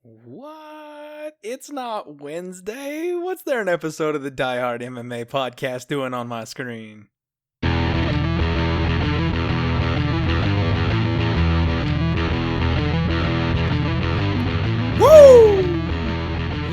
What? It's not Wednesday? What's there an episode of the Die Hard MMA podcast doing on my screen? Woo!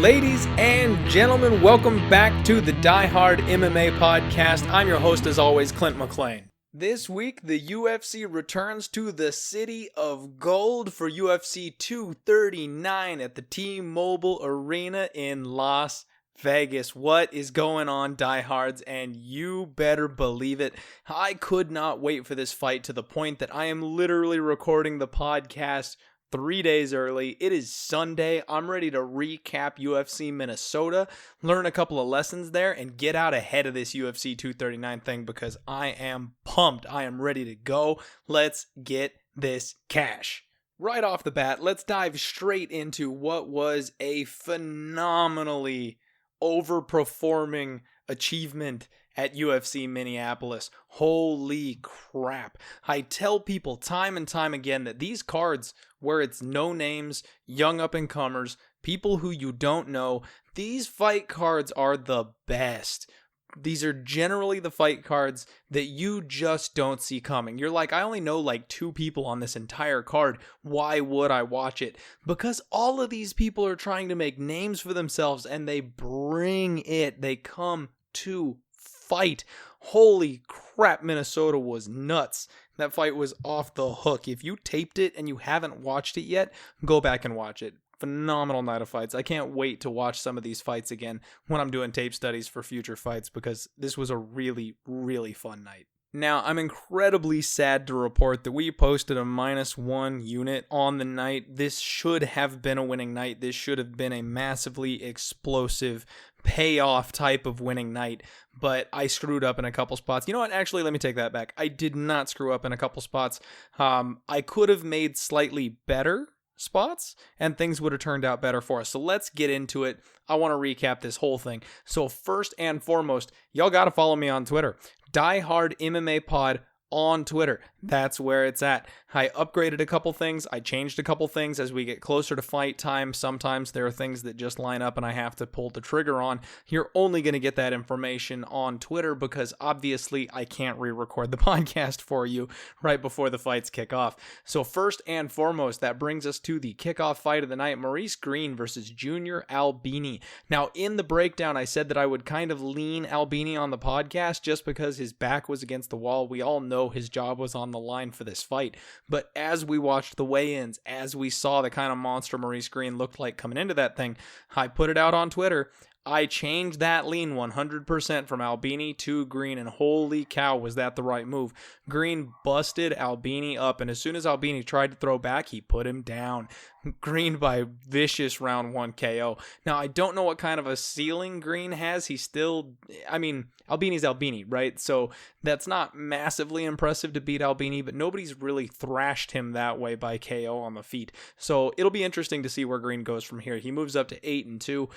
Ladies and gentlemen, welcome back to the Die Hard MMA podcast. I'm your host, as always, Clint McLean. This week, the UFC returns to the City of Gold for UFC 239 at the T-Mobile Arena in Las Vegas. What is going on, diehards? And you better believe it, I could not wait for this fight to the point that I am literally recording the podcast 3 days early. It is Sunday. I'm ready to recap UFC Minnesota, learn a couple of lessons there, and get out ahead of this UFC 239 thing because I am pumped. I am ready to go. Let's get this cash. Right off the bat, let's dive straight into what was a phenomenally overperforming achievement at UFC Minneapolis. Holy crap. I tell people time and time again that these cards where it's no names, young up-and-comers, people who you don't know, these fight cards are the best. These are generally the fight cards that you just don't see coming. You're like, I only know like 2 people on this entire card. Why would I watch it? Because all of these people are trying to make names for themselves and they bring it. They come to fight. Holy crap, Minnesota was nuts. That fight was off the hook. If you taped it and you haven't watched it yet, go back and watch it. Phenomenal night of fights. I can't wait to watch some of these fights again when I'm doing tape studies for future fights because this was a really, really fun night. Now, I'm incredibly sad to report that we posted a -1 unit on the night. This should have been a winning night. This should have been a massively explosive payoff type of winning night, but I screwed up in a couple spots. You know what? Actually, let me take that back. I did not screw up in a couple spots. I could have made slightly better spots and things would have turned out better for us. So let's get into it. I want to recap this whole thing. So first and foremost, y'all got to follow me on Twitter. Die Hard MMA Pod on Twitter. That's where it's at. I upgraded a couple things. I changed a couple things as we get closer to fight time. Sometimes there are things that just line up and I have to pull the trigger on. You're only going to get that information on Twitter because obviously I can't re-record the podcast for you right before the fights kick off. So first and foremost, that brings us to the kickoff fight of the night, Maurice Greene versus Junior Albini. Now in the breakdown, I said that I would kind of lean Albini on the podcast just because his back was against the wall. We all know his job was on the line for this fight. But as we watched the weigh-ins, as we saw the kind of monster Maurice Greene looked like coming into that thing, I put it out on Twitter. I changed that lean 100% from Albini to Greene, and holy cow, was that the right move. Greene busted Albini up, and as soon as Albini tried to throw back, he put him down. Greene by vicious round 1 KO. Now, I don't know what kind of a ceiling Greene has. He's still, Albini's Albini, right? So that's not massively impressive to beat Albini, but nobody's really thrashed him that way by KO on the feet. So it'll be interesting to see where Greene goes from here. He moves up to 8-2.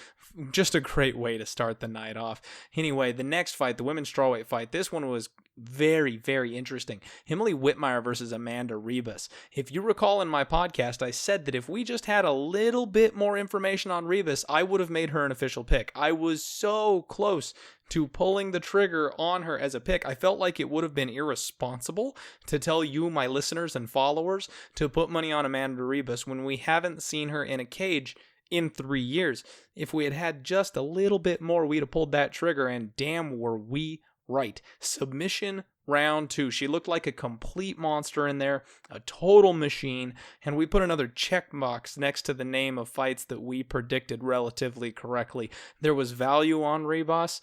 Just a great way to start the night off. Anyway, the next fight, the women's strawweight fight, this one was very, very interesting. Emily Whitmire versus Amanda Ribas. If you recall in my podcast, I said that if we just had a little bit more information on Ribas, I would have made her an official pick. I was so close to pulling the trigger on her as a pick. I felt like it would have been irresponsible to tell you, my listeners and followers, to put money on Amanda Ribas when we haven't seen her in a cage in 3 years. If we had had just a little bit more, we'd have pulled that trigger, and damn were we right. Submission round 2. She looked like a complete monster in there, a total machine, and we put another check box next to the name of fights that we predicted relatively correctly. There was value on Ribas,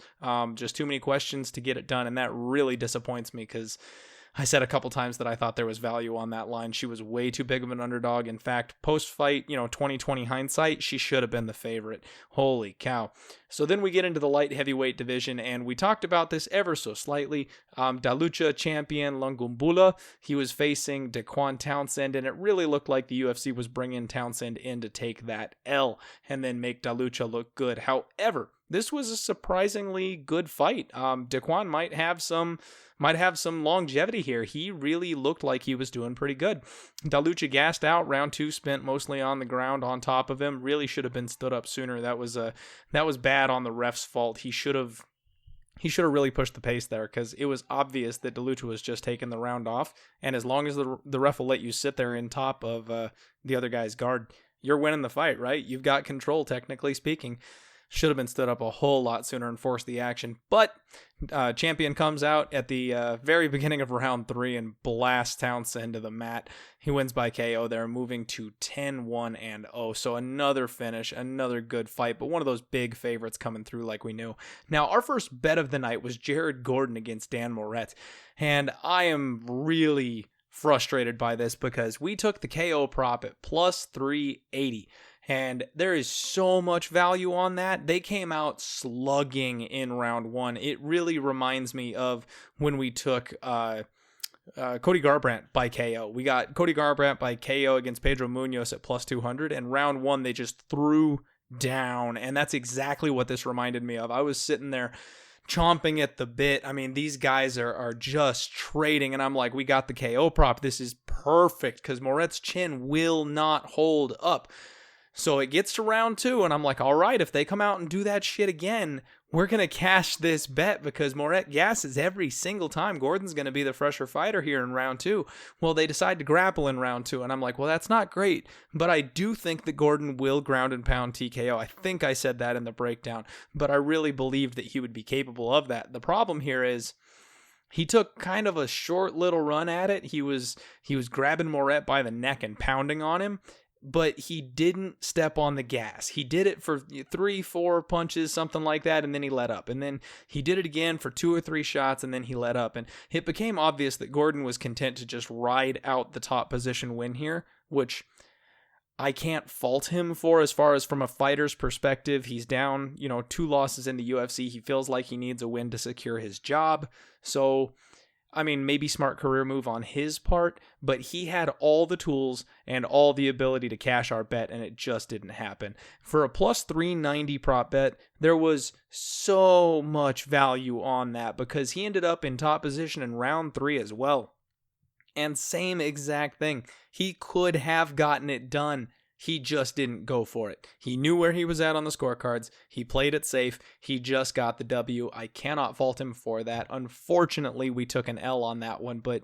just too many questions to get it done, and that really disappoints me because I said a couple times that I thought there was value on that line. She was way too big of an underdog. In fact, post-fight, 2020 hindsight, she should have been the favorite. Holy cow. So then we get into the light heavyweight division, and we talked about this ever so slightly. Dalucha champion Lungumbula, he was facing Daquan Townsend, and it really looked like the UFC was bringing Townsend in to take that L and then make Dalucha look good. However, this was a surprisingly good fight. Daquan might have some longevity here. He really looked like he was doing pretty good. Dalucha gassed out. Round 2 spent mostly on the ground on top of him. Really should have been stood up sooner. That was bad on the ref's fault. He should have really pushed the pace there, because it was obvious that Dalucha was just taking the round off. And as long as the ref will let you sit there in top of the other guy's guard, you're winning the fight, right? You've got control, technically speaking. Should have been stood up a whole lot sooner and forced the action. But Champion comes out at the very beginning of round 3 and blasts Townsend to the mat. He wins by KO there, moving to 10-1-0. So another finish, another good fight, but one of those big favorites coming through like we knew. Now, our first bet of the night was Jared Gordon against Dan Moret. And I am really frustrated by this, because we took the KO prop at plus 380. And there is so much value on that. They came out slugging in round 1. It really reminds me of when we took Cody Garbrandt by KO. We got Cody Garbrandt by KO against Pedro Munoz at plus 200. And round 1, they just threw down. And that's exactly what this reminded me of. I was sitting there chomping at the bit. I mean, these guys are just trading. And I'm like, we got the KO prop. This is perfect, because Moret's chin will not hold up. So it gets to round 2, and I'm like, all right, if they come out and do that shit again, we're going to cash this bet, because Moret gasses every single time. Gordon's going to be the fresher fighter here in round 2. Well, they decide to grapple in round 2, and I'm like, well, that's not great. But I do think that Gordon will ground and pound TKO. I think I said that in the breakdown, but I really believed that he would be capable of that. The problem here is he took kind of a short little run at it. He was grabbing Moret by the neck and pounding on him, but he didn't step on the gas. He did it for 3-4 punches, something like that, and then he let up. And then he did it again for 2 or 3 shots, and then he let up. And it became obvious that Gordon was content to just ride out the top position win here, which I can't fault him for, as far as from a fighter's perspective. He's down, 2 losses in the UFC. He feels like he needs a win to secure his job. So, I mean, maybe smart career move on his part, but he had all the tools and all the ability to cash our bet, and it just didn't happen. For a plus 390 prop bet, there was so much value on that, because he ended up in top position in round 3 as well. And same exact thing. He could have gotten it done. He just didn't go for it. He knew where he was at on the scorecards. He played it safe. He just got the W. I cannot fault him for that. Unfortunately, we took an L on that one, but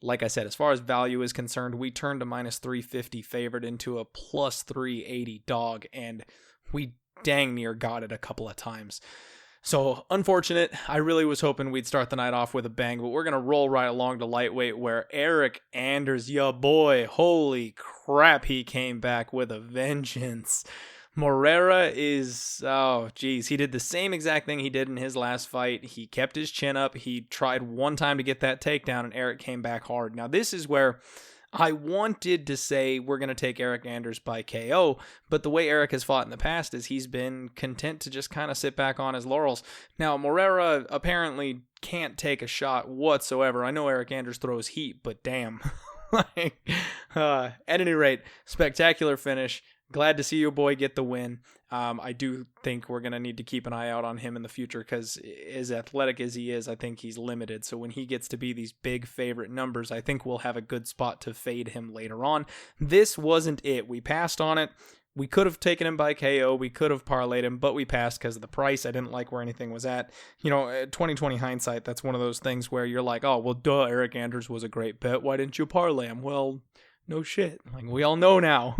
like I said, as far as value is concerned, we turned a minus 350 favorite into a plus 380 dog, and we dang near got it a couple of times. So, unfortunate. I really was hoping we'd start the night off with a bang, but we're going to roll right along to lightweight, where Eric Anders, ya boy, holy crap, he came back with a vengeance. Moreira is, he did the same exact thing he did in his last fight. He kept his chin up. He tried one time to get that takedown, and Eric came back hard. Now, this is where I wanted to say we're going to take Eric Anders by KO, but the way Eric has fought in the past is he's been content to just kind of sit back on his laurels. Now, Moreira apparently can't take a shot whatsoever. I know Eric Anders throws heat, but damn. At any rate, spectacular finish. Glad to see your boy get the win. I do think we're going to need to keep an eye out on him in the future, because as athletic as he is, I think he's limited. So when he gets to be these big favorite numbers, I think we'll have a good spot to fade him later on. This wasn't it. We passed on it. We could have taken him by KO. We could have parlayed him, but we passed because of the price. I didn't like where anything was at. 2020 hindsight, that's one of those things where you're like, oh, well, duh, Eric Anders was a great bet. Why didn't you parlay him? Well, no shit. Like, we all know now.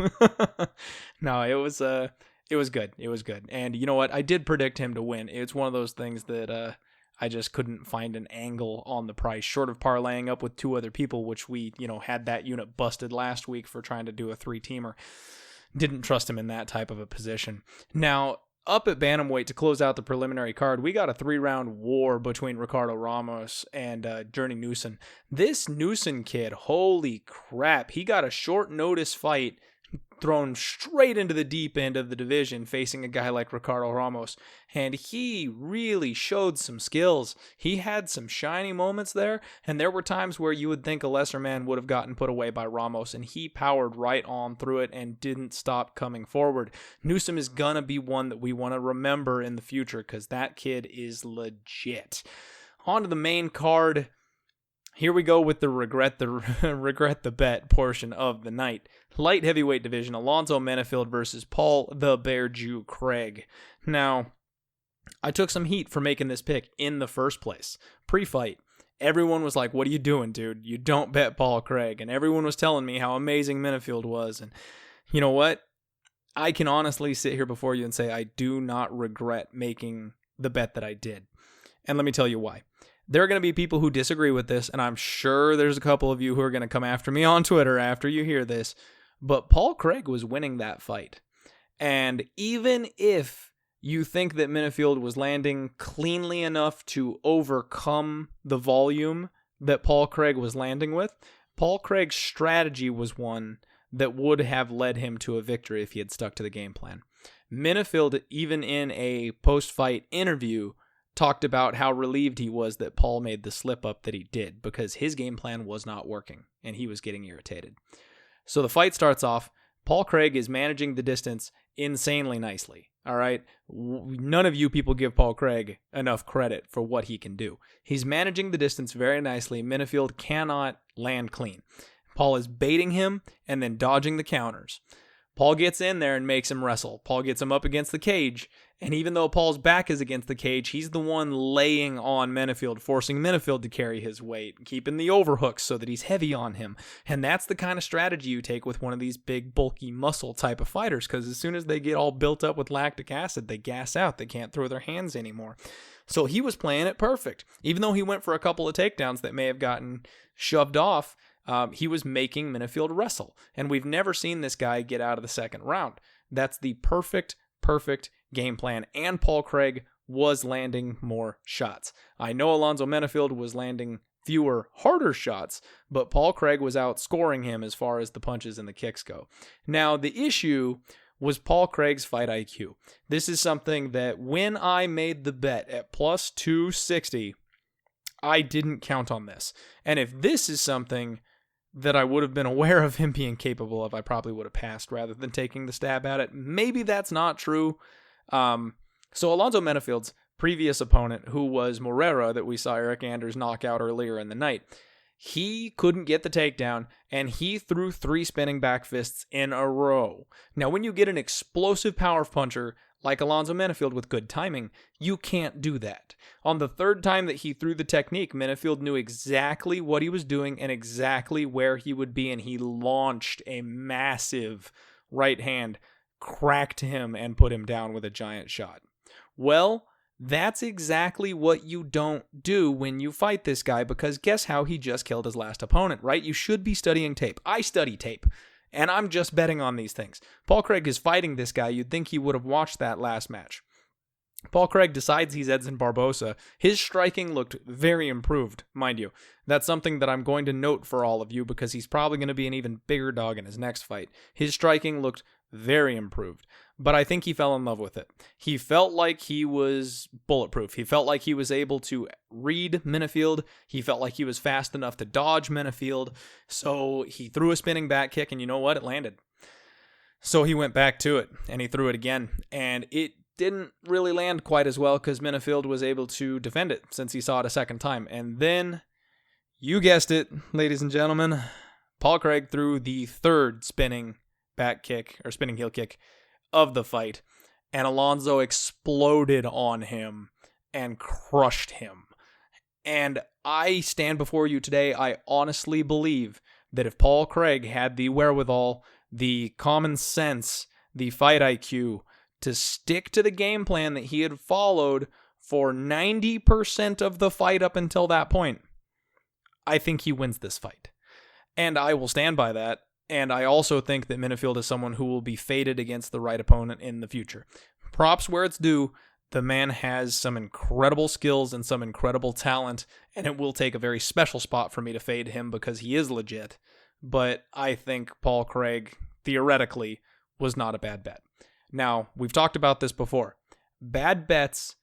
No, it was good. It was good. And you know what? I did predict him to win. It's one of those things that I just couldn't find an angle on the price, short of parlaying up with 2 other people, which we, had that unit busted last week for trying to do a 3-teamer. Didn't trust him in that type of a position. Now, up at bantamweight to close out the preliminary card, we got a 3-round war between Ricardo Ramos and Journey Newson. This Newson kid, holy crap, he got a short notice fight thrown straight into the deep end of the division facing a guy like Ricardo Ramos. And he really showed some skills. He had some shiny moments there, and there were times where you would think a lesser man would have gotten put away by Ramos, and he powered right on through it and didn't stop coming forward. Newsom is going to be one that we want to remember in the future because that kid is legit. On to the main card. Here we go with the regret the bet portion of the night. Light heavyweight division, Alonzo Menifield versus Paul the Bear Jew Craig. Now, I took some heat for making this pick in the first place. Pre-fight, everyone was like, what are you doing, dude? You don't bet Paul Craig. And everyone was telling me how amazing Menifield was. And you know what? I can honestly sit here before you and say I do not regret making the bet that I did. And let me tell you why. There are going to be people who disagree with this, and I'm sure there's a couple of you who are going to come after me on Twitter after you hear this, but Paul Craig was winning that fight. And even if you think that Menifield was landing cleanly enough to overcome the volume that Paul Craig was landing with, Paul Craig's strategy was one that would have led him to a victory if he had stuck to the game plan. Menifield, even in a post-fight interview, talked about how relieved he was that Paul made the slip up that he did because his game plan was not working and he was getting irritated. So the fight starts off. Paul Craig is managing the distance insanely nicely. All right. None of you people give Paul Craig enough credit for what he can do. He's managing the distance very nicely. Menifield cannot land clean. Paul is baiting him and then dodging the counters. Paul gets in there and makes him wrestle. Paul gets him up against the cage. And even though Paul's back is against the cage, he's the one laying on Menifield, forcing Menifield to carry his weight, keeping the overhooks so that he's heavy on him. And that's the kind of strategy you take with one of these big, bulky muscle type of fighters, because as soon as they get all built up with lactic acid, they gas out. They can't throw their hands anymore. So he was playing it perfect. Even though he went for a couple of takedowns that may have gotten shoved off, he was making Menifield wrestle. And we've never seen this guy get out of the second round. That's the perfect game plan. And Paul Craig was landing more shots. I know Alonzo Menifield was landing fewer, harder shots, but Paul Craig was outscoring him as far as the punches and the kicks go. Now, the issue was Paul Craig's fight IQ. This is something that when I made the bet at plus 260, I didn't count on this. And if this is something that I would have been aware of him being capable of, I probably would have passed rather than taking the stab at it. Maybe that's not true. So Alonzo Menifield's previous opponent, who was Moreira, that we saw Eric Anders knock out earlier in the night, he couldn't get the takedown, and he threw 3 spinning back fists in a row. Now, when you get an explosive power puncher like Alonzo Menifield with good timing, you can't do that. On the third time that he threw the technique, Menifield knew exactly what he was doing and exactly where he would be, and he launched a massive right hand, cracked him, and put him down with a giant shot. Well, that's exactly what you don't do when you fight this guy, because guess how he just killed his last opponent, right? You should be studying tape. I study tape, and I'm just betting on these things. Paul Craig is fighting this guy. You'd think he would have watched that last match. Paul Craig decides he's Edson Barbosa. His striking looked very improved, mind you. That's something that I'm going to note for all of you because he's probably going to be an even bigger dog in his next fight. His striking looked very improved, but I think he fell in love with it. He felt like he was bulletproof. He felt like he was able to read Menifield. He felt like he was fast enough to dodge Menifield. So he threw a spinning back kick, and you know what? It landed. So he went back to it, and he threw it again, and it didn't really land quite as well because Menifield was able to defend it since he saw it a second time. And then, you guessed it, ladies and gentlemen, Paul Craig threw the third spinning back kick or spinning heel kick of the fight, and Alonzo exploded on him and crushed him. And I stand before you today, I honestly believe that if Paul Craig had the wherewithal, the common sense, the fight IQ to stick to the game plan that he had followed for 90% of the fight up until that point, I think he wins this fight. And I will stand by that. And I also think that Menifield is someone who will be fated against the right opponent in the future. Props where it's due. The man has some incredible skills and some incredible talent, and it will take a very special spot for me to fade him because he is legit. But I think Paul Craig theoretically, was not a bad bet. Now, we've talked about this before. Bad bets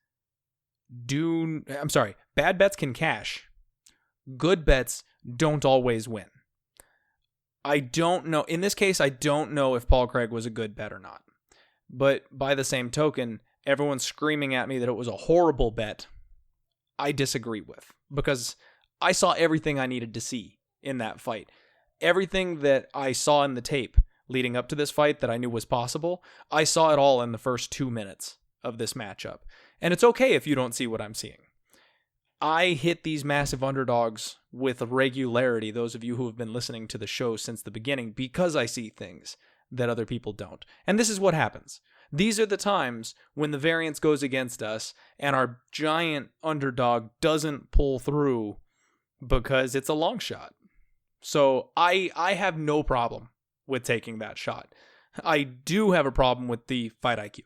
can cash. Good bets don't always win. I don't know. In this case, I don't know if Paul Craig was a good bet or not. But by the same token, everyone's screaming at me that it was a horrible bet. I disagree with, because I saw everything I needed to see in that fight. Everything that I saw in the tape leading up to this fight that I knew was possible, I saw it all in the first 2 minutes of this matchup. And it's okay if you don't see what I'm seeing. I hit these massive underdogs with regularity, those of you who have been listening to the show since the beginning, because I see things that other people don't. And this is what happens. These are the times when the variance goes against us and our giant underdog doesn't pull through because it's a long shot. So I have no problem with taking that shot. I do have a problem with the fight IQ.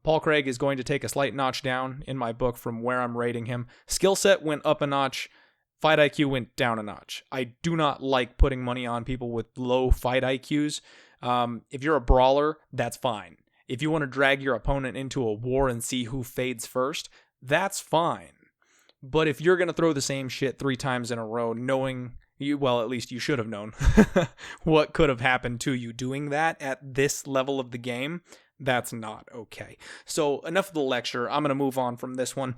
Paul Craig is going to take a slight notch down in my book from where I'm rating him. Skill set went up a notch. Fight IQ went down a notch. I do not like putting money on people with low fight IQs. If you're a brawler, that's fine. If you want to drag your opponent into a war and see who fades first, that's fine. But if you're going to throw the same shit 3 times in a row, knowing at least you should have known what could have happened to you doing that at this level of the game, that's not okay. So enough of the lecture. I'm going to move on from this one.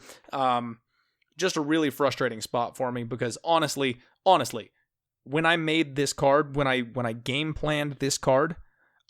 Just a really frustrating spot for me, because honestly, when I made this card, when I game planned this card,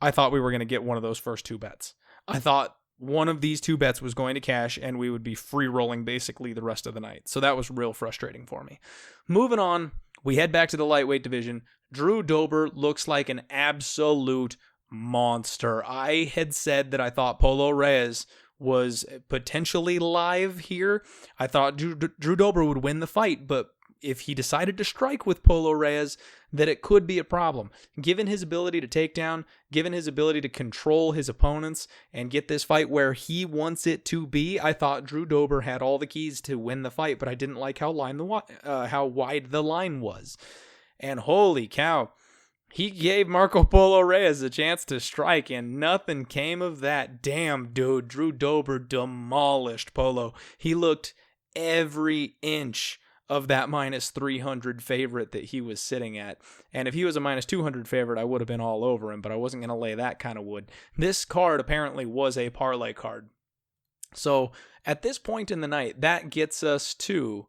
I thought we were going to get one of those first 2 bets. I thought one of these 2 bets was going to cash and we would be free rolling basically the rest of the night. So that was real frustrating for me. Moving on, we head back to the lightweight division. Drew Dober looks like an absolute monster. I had said that I thought Polo Reyes was potentially live here. I thought Drew Dober would win the fight, but if he decided to strike with Polo Reyes, that it could be a problem. Given his ability to take down, given his ability to control his opponents and get this fight where he wants it to be, I thought Drew Dober had all the keys to win the fight, but I didn't like how wide the line was. And holy cow, he gave Marco Polo Reyes a chance to strike, and nothing came of that. Damn, dude, Drew Dober demolished Polo. He looked every inch of that minus 300 favorite that he was sitting at. And if he was a minus 200 favorite, I would have been all over him, but I wasn't going to lay that kind of wood. This card apparently was a parlay card. So at this point in the night, that gets us to,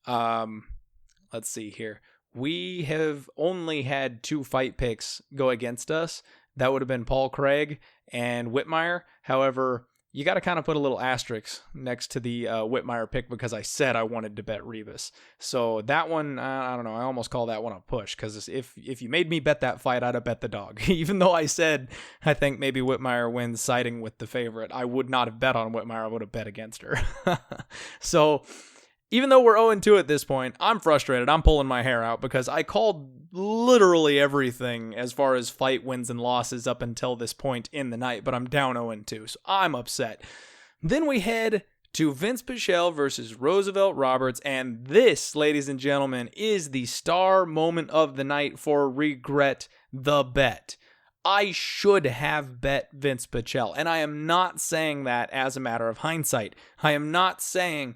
let's see here. We have only had 2 fight picks go against us. That would have been Paul Craig and Whitmire. However, you got to kind of put a little asterisk next to the Whitmire pick, because I said I wanted to bet Rivas. So that one, I don't know, I almost call that one a push, because if you made me bet that fight, I'd have bet the dog. Even though I said I think maybe Whitmire wins siding with the favorite, I would not have bet on Whitmire. I would have bet against her. So even though we're 0-2 at this point, I'm frustrated. I'm pulling my hair out because I called literally everything as far as fight wins and losses up until this point in the night, but I'm down 0-2, so I'm upset. Then we head to Vince Pichel versus Roosevelt Roberts, and this, ladies and gentlemen, is the star moment of the night for Regret the Bet. I should have bet Vince Pichel, and I am not saying that as a matter of hindsight. I am not saying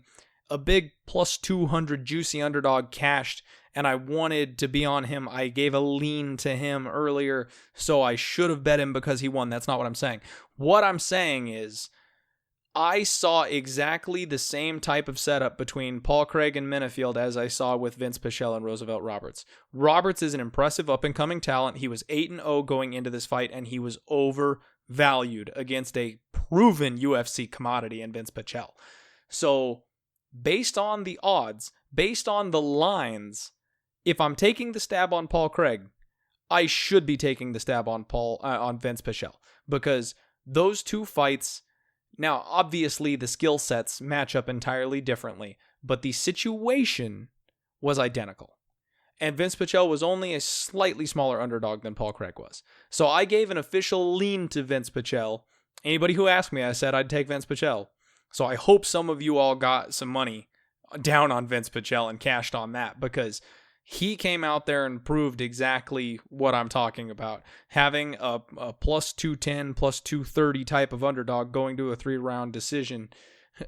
a big plus 200 juicy underdog cashed and I wanted to be on him. I gave a lean to him earlier, so I should have bet him because he won. That's not what I'm saying. What I'm saying is I saw exactly the same type of setup between Paul Craig and Minifield as I saw with Vince Pichel and Roosevelt Roberts. Roberts is an impressive up-and-coming talent. He was 8-0 going into this fight, and he was overvalued against a proven UFC commodity in Vince Pichel. So based on the odds, based on the lines, if I'm taking the stab on Paul Craig, I should be taking the stab on Vince Pichel, because those 2 fights, now obviously the skill sets match up entirely differently, but the situation was identical. And Vince Pichel was only a slightly smaller underdog than Paul Craig was. So I gave an official lean to Vince Pichel. Anybody who asked me, I said I'd take Vince Pichel. So I hope some of you all got some money down on Vince Pichel and cashed on that, because he came out there and proved exactly what I'm talking about. Having a plus 210, plus 230 type of underdog going to a 3-round decision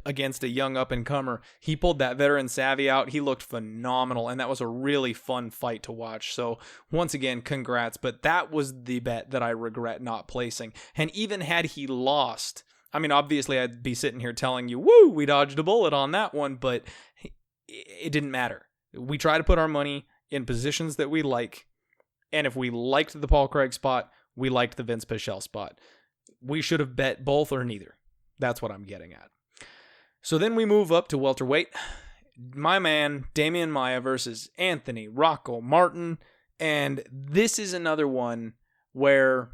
against a young up-and-comer. He pulled that veteran savvy out. He looked phenomenal, and that was a really fun fight to watch. So, once again, congrats. But that was the bet that I regret not placing. And even had he lost, I mean, obviously I'd be sitting here telling you, woo, we dodged a bullet on that one, but it didn't matter. We try to put our money in positions that we like, and if we liked the Paul Craig spot, we liked the Vince Pichel spot. We should have bet both or neither. That's what I'm getting at. So then we move up to welterweight. My man, Demian Maia versus Anthony Rocco Martin. And this is another one where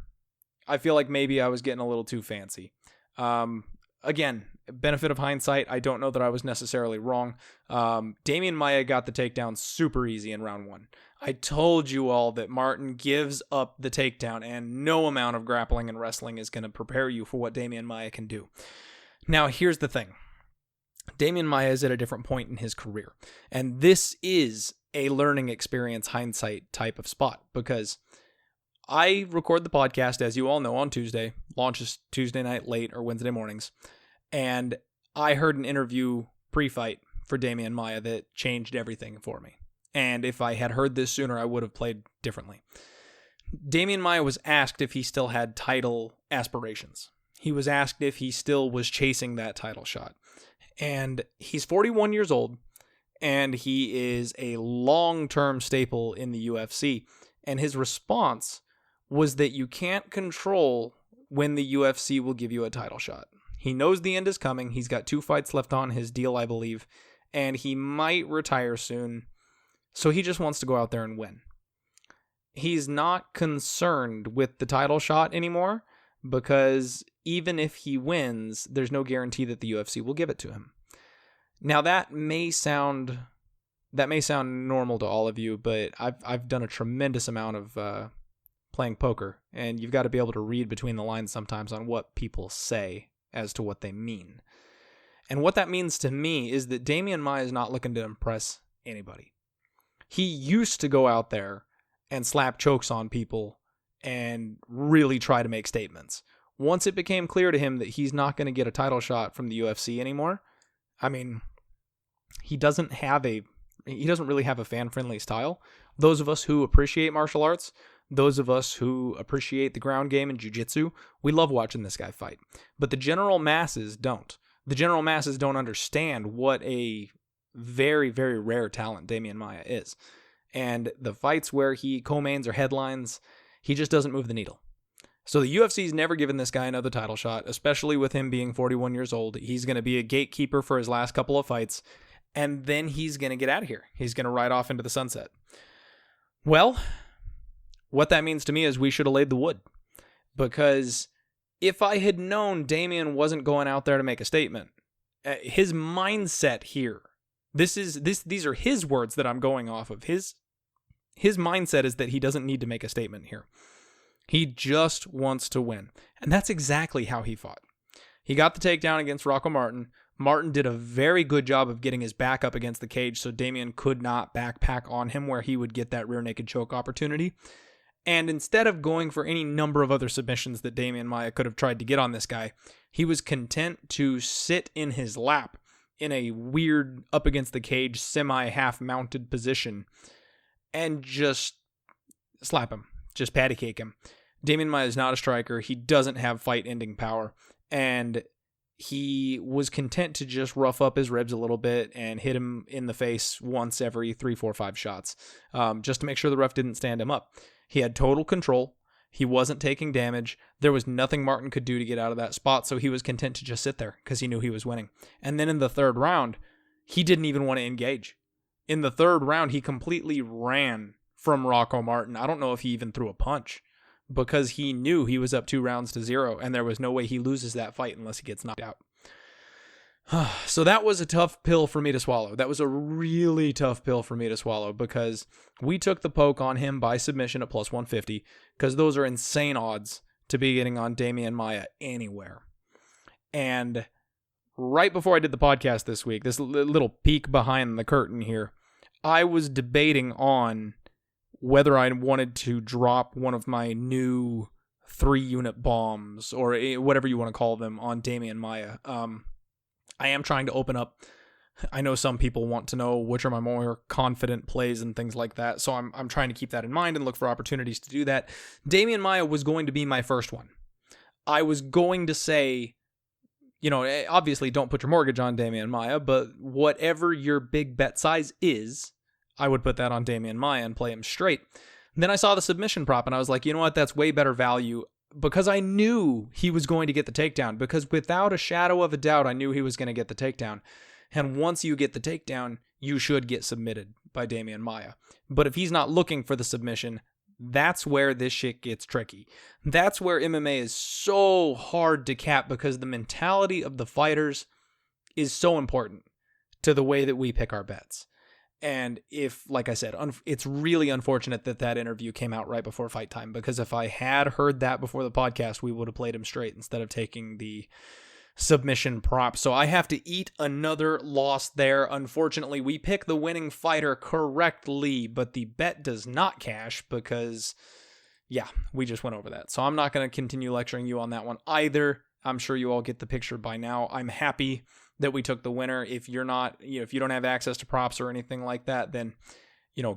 I feel like maybe I was getting a little too fancy. Again, benefit of hindsight, I don't know that I was necessarily wrong. Demian Maia got the takedown super easy in round 1. I told you all that Martin gives up the takedown, and no amount of grappling and wrestling is going to prepare you for what Demian Maia can do. Now, here's the thing. Demian Maia is at a different point in his career, and this is a learning experience hindsight type of spot, because I record the podcast, as you all know, on Tuesday, launches Tuesday night late or Wednesday mornings, and I heard an interview pre-fight for Demian Maia that changed everything for me. And if I had heard this sooner, I would have played differently. Demian Maia was asked if he still had title aspirations. He was asked if he still was chasing that title shot. And he's 41 years old, and he is a long-term staple in the UFC. And his response was that you can't control when the UFC will give you a title shot. He knows the end is coming. He's got 2 fights left on his deal, I believe, and he might retire soon. So he just wants to go out there and win. He's not concerned with the title shot anymore, because even if he wins, there's no guarantee that the UFC will give it to him. Now that may sound normal to all of you, but I've done a tremendous amount of playing poker, and you've got to be able to read between the lines sometimes on what people say as to what they mean. And what that means to me is that Demian Maia is not looking to impress anybody. He used to go out there and slap chokes on people and really try to make statements. Once it became clear to him that he's not going to get a title shot from the UFC anymore, I mean, he doesn't really have a fan-friendly style. Those of us who appreciate martial arts, those of us who appreciate the ground game and jiu-jitsu, we love watching this guy fight. But the general masses don't. The general masses don't understand what a very, very rare talent Demian Maia is. And the fights where he co-mains or headlines, he just doesn't move the needle. So the UFC's never given this guy another title shot, especially with him being 41 years old. He's going to be a gatekeeper for his last couple of fights, and then he's going to get out of here. He's going to ride off into the sunset. Well, what that means to me is we should have laid the wood. Because if I had known Demian wasn't going out there to make a statement, his mindset here, these are his words that I'm going off of. His mindset is that he doesn't need to make a statement here. He just wants to win. And that's exactly how he fought. He got the takedown against Rocco Martin. Martin did a very good job of getting his back up against the cage so Demian could not backpack on him where he would get that rear naked choke opportunity. And instead of going for any number of other submissions that Demian Maia could have tried to get on this guy, he was content to sit in his lap in a weird up against the cage semi-half mounted position and just slap him, just patty cake him. Demian Maia is not a striker. He doesn't have fight-ending power, and he was content to just rough up his ribs a little bit and hit him in the face once every 3, 4, 5 shots, just to make sure the ref didn't stand him up. He had total control. He wasn't taking damage. There was nothing Martin could do to get out of that spot, so he was content to just sit there because he knew he was winning. And then in the 3rd round, he didn't even want to engage. In the 3rd round, he completely ran from Rocco Martin. I don't know if he even threw a punch, because he knew he was up 2-0, and there was no way he loses that fight unless he gets knocked out. So that was a tough pill for me to swallow. That was a really tough pill for me to swallow, because we took the poke on him by submission at plus 150, because those are insane odds to be getting on Demian Maia anywhere. And right before I did the podcast this week, this little peek behind the curtain here, I was debating on whether I wanted to drop one of my new 3-unit bombs, or whatever you want to call them, on Demian Maia. I am trying to open up. I know some people want to know which are my more confident plays and things like that, so I'm trying to keep that in mind and look for opportunities to do that. Demian Maia was going to be my first one. I was going to say, obviously don't put your mortgage on Demian Maia, but whatever your big bet size is, I would put that on Demian Maia and play him straight. And then I saw the submission prop and I was like, you know what, that's way better value, because I knew he was going to get the takedown, because without a shadow of a doubt, I knew he was going to get the takedown. And once you get the takedown, you should get submitted by Demian Maia. But if he's not looking for the submission, that's where this shit gets tricky. That's where MMA is so hard to cap, because the mentality of the fighters is so important to the way that we pick our bets. And if, like I said, it's really unfortunate that interview came out right before fight time, because if I had heard that before the podcast, we would have played him straight instead of taking the submission prop. So I have to eat another loss there. Unfortunately, we pick the winning fighter correctly, but the bet does not cash because, we just went over that. So I'm not going to continue lecturing you on that one either. I'm sure you all get the picture by now. I'm happy that we took the winner. If you're not, if you don't have access to props or anything like that, then,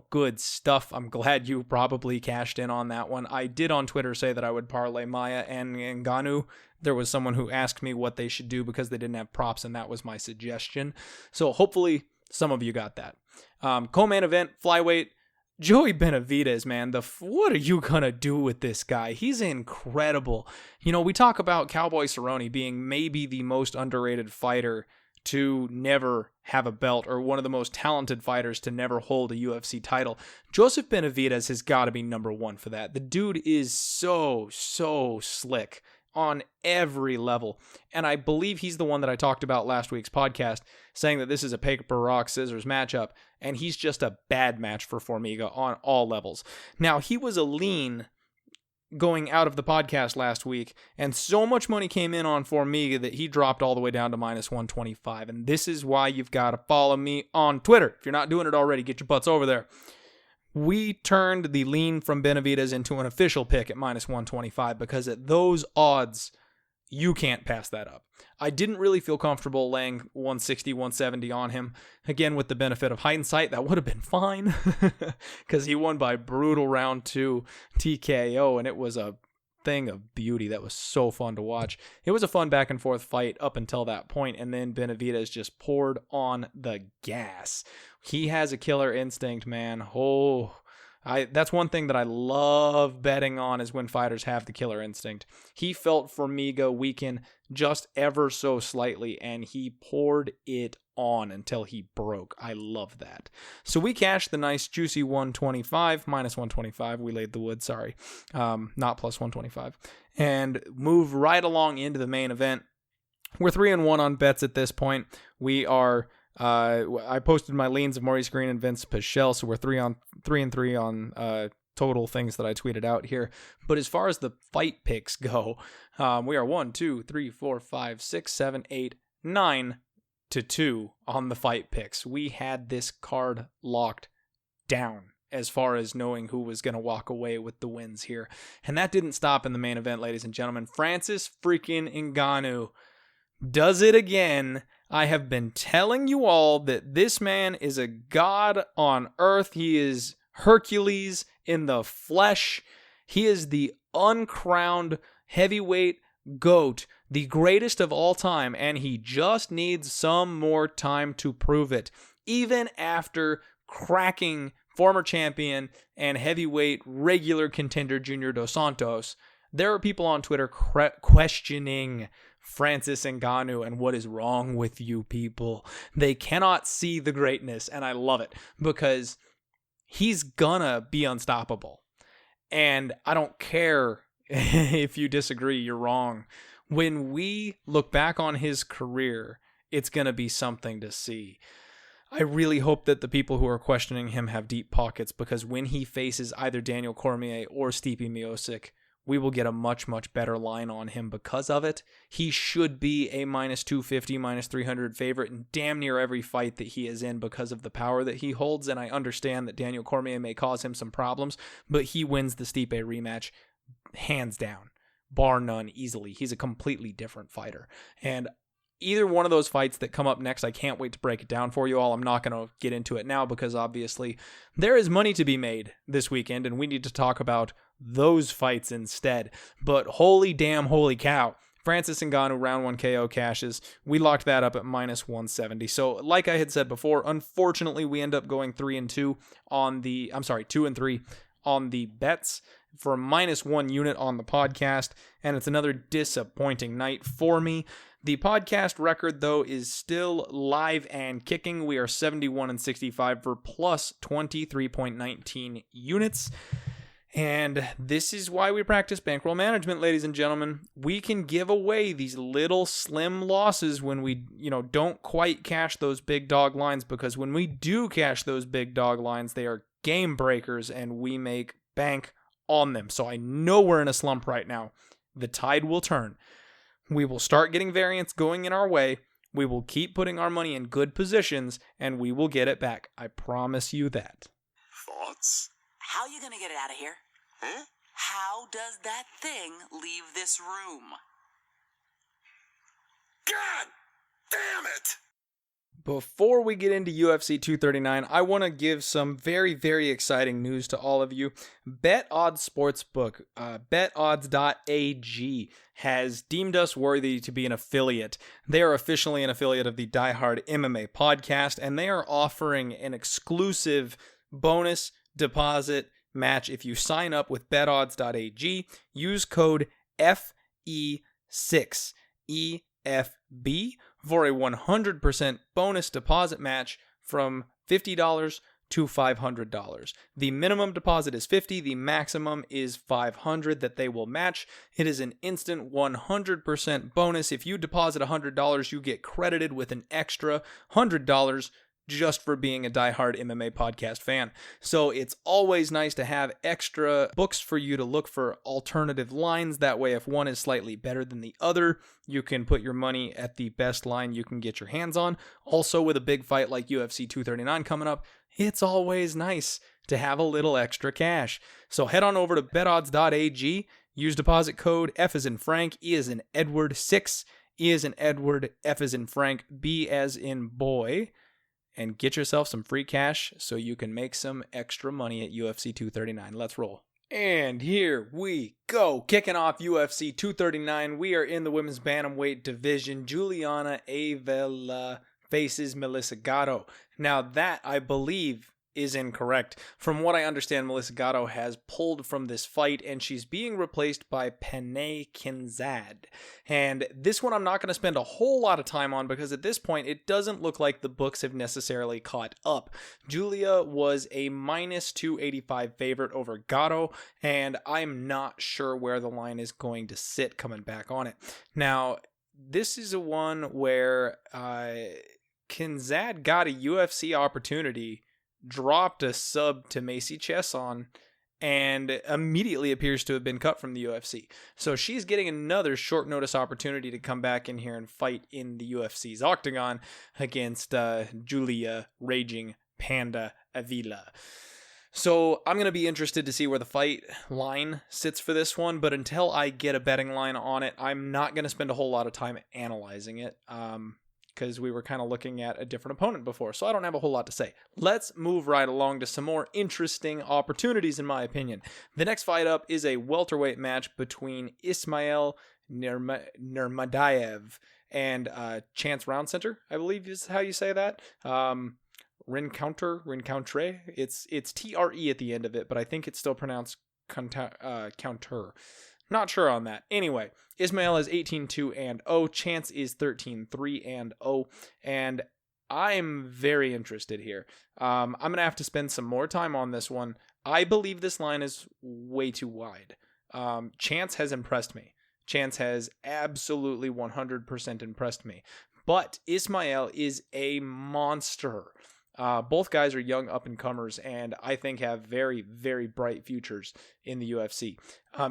good stuff. I'm glad you probably cashed in on that one. I did on Twitter say that I would parlay Maia and Ngannou. There was someone who asked me what they should do because they didn't have props, and that was my suggestion. So hopefully some of you got that. Co-main event, flyweight, Joey Benavidez, man. What are you going to do with this guy? He's incredible. We talk about Cowboy Cerrone being maybe the most underrated fighter to never have a belt, or one of the most talented fighters to never hold a UFC title. Joseph Benavidez has got to be number one for that. The dude is so slick on every level. And I believe he's the one that I talked about last week's podcast, saying that this is a paper, rock, scissors matchup, and he's just a bad match for Formiga on all levels. Now, he was a lean going out of the podcast last week, and so much money came in on Formiga that he dropped all the way down to minus 125. And this is why you've got to follow me on Twitter. If you're not doing it already, get your butts over there. We turned the lean from Benavidez into an official pick at minus 125, because at those odds, you can't pass that up. I didn't really feel comfortable laying 160, 170 on him. Again, with the benefit of hindsight, that would have been fine, because he won by brutal round 2 TKO, and it was a thing of beauty. That was so fun to watch. It was a fun back and forth fight up until that point, and then Benavidez just poured on the gas. He has a killer instinct, man. That's one thing that I love betting on, is when fighters have the killer instinct. He felt Formiga weaken just ever so slightly, and he poured it on until he broke. I love that. So we cashed the nice juicy 125, minus 125. We laid the wood, sorry. Not plus 125. And move right along into the main event. We're 3-1 on bets at this point. We are... I posted my leans of Maurice Green and Vince Pichel, so we're 3-3 on total things that I tweeted out here. But as far as the fight picks go, we are 1, 2, 3, 4, 5, 6, 7, 8, 9 to 2 on the fight picks. We had this card locked down as far as knowing who was going to walk away with the wins here. And that didn't stop in the main event, ladies and gentlemen. Francis freaking Ngannou does it again. I have been telling you all that this man is a god on earth. He is Hercules in the flesh. He is the uncrowned heavyweight GOAT, the greatest of all time, and he just needs some more time to prove it. Even after cracking former champion and heavyweight regular contender Junior Dos Santos, there are people on Twitter questioning Francis Ngannou and what is wrong with you people. They cannot see the greatness, and I love it, because he's gonna be unstoppable. And I don't care if you disagree, you're wrong. When we look back on his career, it's gonna be something to see. I really hope that the people who are questioning him have deep pockets, because when he faces either Daniel Cormier or Stipe Miocic, we will get a much, much better line on him because of it. He should be a -250, -300 favorite in damn near every fight that he is in because of the power that he holds, and I understand that Daniel Cormier may cause him some problems, but he wins the Stipe rematch hands down, bar none, easily. He's a completely different fighter, and either one of those fights that come up next, I can't wait to break it down for you all. I'm not going to get into it now because obviously there is money to be made this weekend and we need to talk about those fights instead. But holy damn, holy cow. Francis Ngannou round 1 KO cashes. We locked that up at -170. So like I had said before, unfortunately we end up going 2 and 3 on the bets for a -1 unit on the podcast. And it's another disappointing night for me. The podcast record, though, is still live and kicking. We are 71-65 for plus 23.19 units. And this is why we practice bankroll management, ladies and gentlemen. We can give away these little slim losses when we, don't quite cash those big dog lines, because when we do cash those big dog lines, they are game breakers and we make bank on them. So I know we're in a slump right now. The tide will turn. We will start getting variance going in our way. We will keep putting our money in good positions, and we will get it back. I promise you that. Thoughts? How you gonna get it out of here? Huh? How does that thing leave this room? God damn it! Before we get into UFC 239, I want to give some very, very exciting news to all of you. BetOdds Sportsbook, betodds.ag, has deemed us worthy to be an affiliate. They are officially an affiliate of the Die Hard MMA podcast, and they are offering an exclusive bonus deposit match if you sign up with betodds.ag. Use code FE6, EFB, for a 100% bonus deposit match from $50 to $500. The minimum deposit is $50, the maximum is $500 that they will match. It is an instant 100% bonus. If you deposit $100, you get credited with an extra $100 just for being a diehard MMA podcast fan. So it's always nice to have extra books for you to look for alternative lines. That way, if one is slightly better than the other, you can put your money at the best line you can get your hands on. Also, with a big fight like UFC 239 coming up, it's always nice to have a little extra cash. So head on over to betodds.ag, use deposit code F as in Frank, E as in Edward 6, E as in Edward, F as in Frank, B as in boy, and get yourself some free cash so you can make some extra money at UFC 239. Let's roll. And here we go. Kicking off UFC 239. We are in the women's bantamweight division. Juliana Avila faces Melissa Gatto. Now that, I believe, is incorrect. From what I understand, Melissa Gatto has pulled from this fight and she's being replaced by Panay Kianzad. And this one I'm not going to spend a whole lot of time on because at this point it doesn't look like the books have necessarily caught up. Julia was a -285 favorite over Gatto, and I'm not sure where the line is going to sit coming back on it. Now, this is a one where Kianzad got a UFC opportunity, dropped a sub to Macy Chiesa, and immediately appears to have been cut from the UFC. So she's getting another short notice opportunity to come back in here and fight in the UFC's octagon against Julia Raging Panda Avila. So I'm going to be interested to see where the fight line sits for this one, but until I get a betting line on it, I'm not going to spend a whole lot of time analyzing it. Because we were kind of looking at a different opponent before, so I don't have a whole lot to say. Let's move right along to some more interesting opportunities, in my opinion. The next fight up is a welterweight match between Ismail Nurmagomedov and Chance Roundcenter, I believe is how you say that. Rencountre. It's TRE at the end of it, but I think it's still pronounced counter. Not sure on that. Anyway, Ismail is 18-2-0. Chance is 13-3-0. And I'm very interested here. I'm going to have to spend some more time on this one. I believe this line is way too wide. Chance has impressed me. Chance has absolutely 100% impressed me. But Ismail is a monster. Both guys are young up-and-comers and I think have very, very bright futures in the UFC.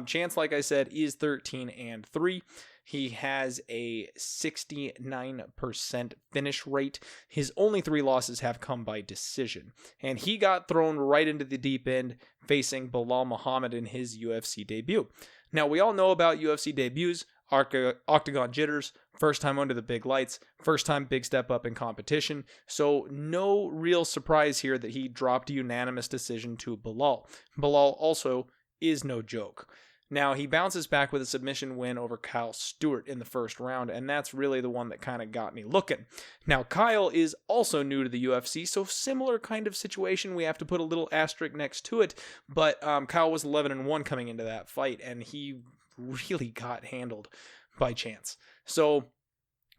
Chance, like I said, is 13-3. He has a 69% finish rate. His only 3 losses have come by decision. And he got thrown right into the deep end facing Belal Muhammad in his UFC debut. Now, we all know about UFC debuts, octagon jitters, first time under the big lights, first time big step up in competition. So no real surprise here that he dropped a unanimous decision to Belal. Belal also is no joke. Now, he bounces back with a submission win over Kyle Stewart in the first round, and that's really the one that kind of got me looking. Now, Kyle is also new to the UFC, so similar kind of situation. We have to put a little asterisk next to it, but Kyle was 11-1 coming into that fight, and he really got handled by Chance. So,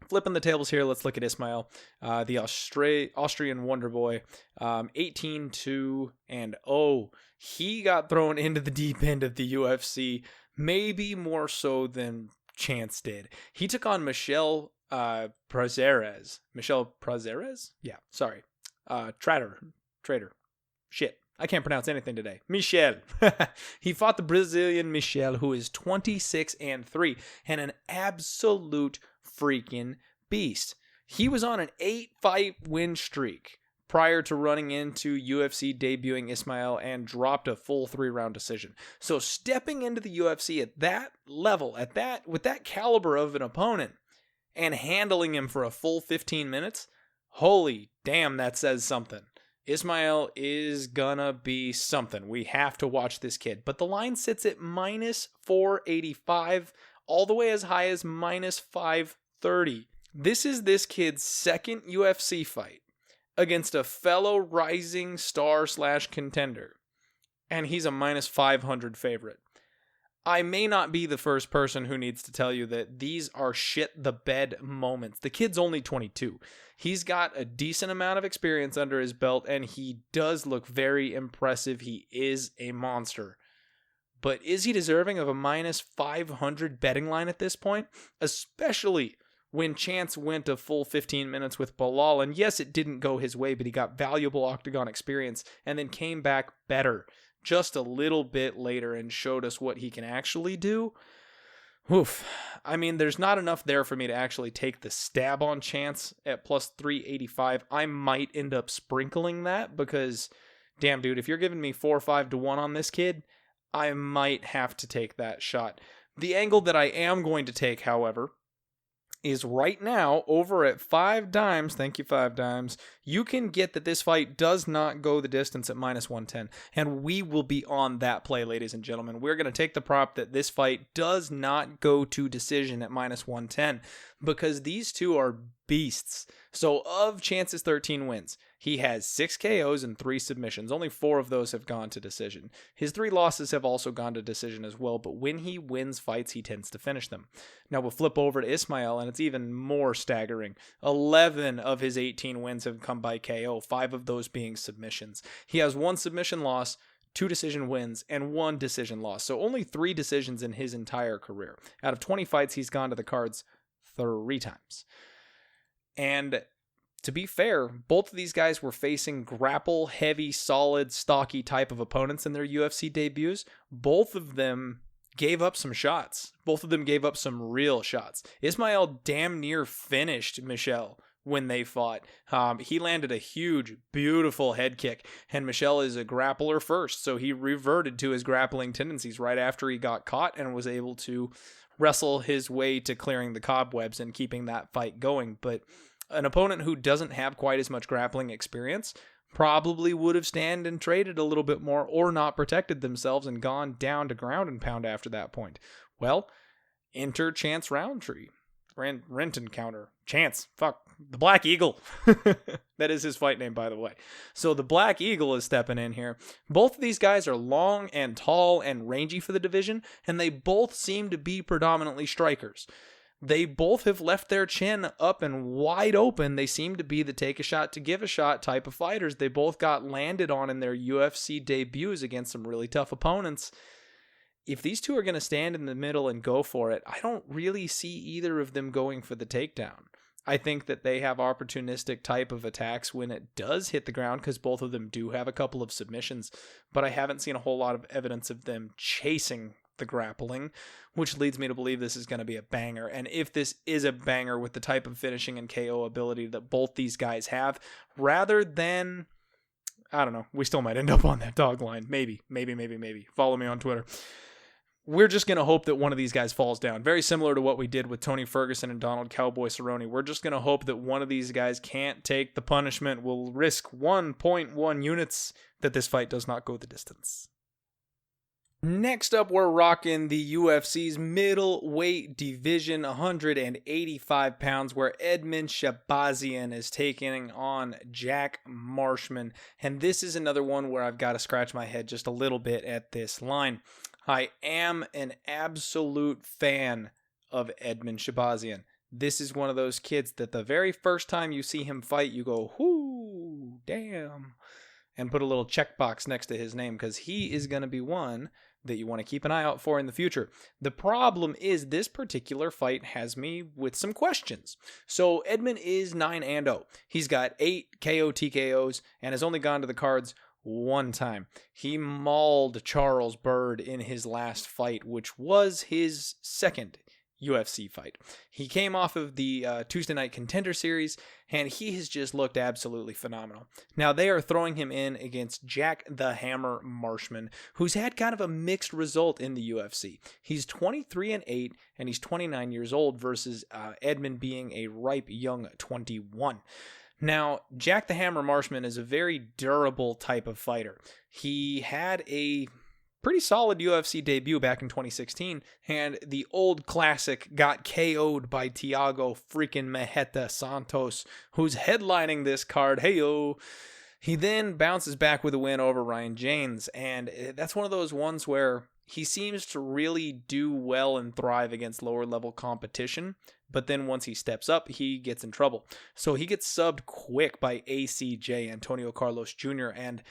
flipping the tables here, let's look at Ismail, the Austrian Wonder Boy, 18-2-0. He got thrown into the deep end of the UFC, maybe more so than Chance did. He took on Michel Prazeres. Michel Prazeres? Yeah, sorry. Trader. Shit. I can't pronounce anything today. Michel. He fought the Brazilian Michel, who is 26-3 and an absolute freaking beast. He was on an 8-fight win streak prior to running into UFC debuting Ismail and dropped a full 3-round decision. So stepping into the UFC at that level, with that caliber of an opponent, and handling him for a full 15 minutes, holy damn, that says something. Ismail is gonna be something. We have to watch this kid. But the line sits at -485, all the way as high as -530. This is this kid's second UFC fight against a fellow rising star/contender. And he's a -500 favorite. I may not be the first person who needs to tell you that these are shit the bed moments. The kid's only 22. He's got a decent amount of experience under his belt, and he does look very impressive. He is a monster. But is he deserving of a -500 betting line at this point? Especially when Chance went a full 15 minutes with Belal, and yes, it didn't go his way, but he got valuable octagon experience and then came back better just a little bit later and showed us what he can actually do. Oof. I mean, there's not enough there for me to actually take the stab on Chance at +385. I might end up sprinkling that because, damn dude, if you're giving me 4 or 5 to 1 on this kid, I might have to take that shot. The angle that I am going to take, however, is right now over at 5 dimes. Thank you, 5 dimes. You can get that this fight does not go the distance at -110. And we will be on that play, ladies and gentlemen. We're going to take the prop that this fight does not go to decision at -110 because these two are beasts. So of Chance's 13 wins, he has 6 KOs and 3 submissions. Only 4 of those have gone to decision. His 3 losses have also gone to decision as well, but when he wins fights, he tends to finish them. Now we'll flip over to Ismail, and it's even more staggering. 11 of his 18 wins have come by KO, 5 of those being submissions. He has 1 submission loss, 2 decision wins, and 1 decision loss. So only 3 decisions in his entire career. Out of 20 fights, he's gone to the cards 3 times. And to be fair, both of these guys were facing grapple, heavy, solid, stocky type of opponents in their UFC debuts. Both of them gave up some shots. Both of them gave up some real shots. Ismail damn near finished Michel when they fought. He landed a huge, beautiful head kick, and Michel is a grappler first, so he reverted to his grappling tendencies right after he got caught and was able to wrestle his way to clearing the cobwebs and keeping that fight going. But an opponent who doesn't have quite as much grappling experience probably would have stand and traded a little bit more or not protected themselves and gone down to ground and pound after that point. Well, enter Chance Roundtree. Rencountre. Chance. Fuck. The Black Eagle. That is his fight name, by the way. So the Black Eagle is stepping in here. Both of these guys are long and tall and rangy for the division, and they both seem to be predominantly strikers. They both have left their chin up and wide open. They seem to be the take a shot to give a shot type of fighters. They both got landed on in their UFC debuts against some really tough opponents. If these two are going to stand in the middle and go for it, I don't really see either of them going for the takedown. I think that they have opportunistic type of attacks when it does hit the ground, because both of them do have a couple of submissions, but I haven't seen a whole lot of evidence of them chasing the grappling, which leads me to believe this is going to be a banger. And if this is a banger with the type of finishing and KO ability that both these guys have, rather than, I don't know, we still might end up on that dog line. Maybe. Follow me on Twitter. We're just going to hope that one of these guys falls down. Very similar to what we did with Tony Ferguson and Donald Cowboy Cerrone. We're just going to hope that one of these guys can't take the punishment. We'll risk 1.1 units that this fight does not go the distance. Next up, we're rocking the UFC's middleweight division, 185 pounds, where Edmen Shahbazyan is taking on Jack Marshman. And this is another one where I've got to scratch my head just a little bit at this line. I am an absolute fan of Edmen Shahbazyan. This is one of those kids that the very first time you see him fight, you go, whoo, damn, and put a little checkbox next to his name, because he is going to be one that you want to keep an eye out for in the future. The problem is this particular fight has me with some questions. So Edmen is 9-0. He's got 8 KO TKOs and has only gone to the cards one time. He mauled Charles Byrd in his last fight, which was his second UFC fight. He came off of the Tuesday Night Contender Series, and he has just looked absolutely phenomenal. Now, they are throwing him in against Jack the Hammer Marshman, who's had kind of a mixed result in the UFC. He's 23-8, and he's 29 years old, versus Edmen being a ripe young 21. Now, Jack the Hammer Marshman is a very durable type of fighter. He had a pretty solid UFC debut back in 2016, and the old classic got KO'd by Thiago freaking Maheta Santos, who's headlining this card. Heyo! He then bounces back with a win over Ryan James, and that's one of those ones where he seems to really do well and thrive against lower level competition, but then once he steps up, he gets in trouble. So he gets subbed quick by ACJ, Antonio Carlos Jr., and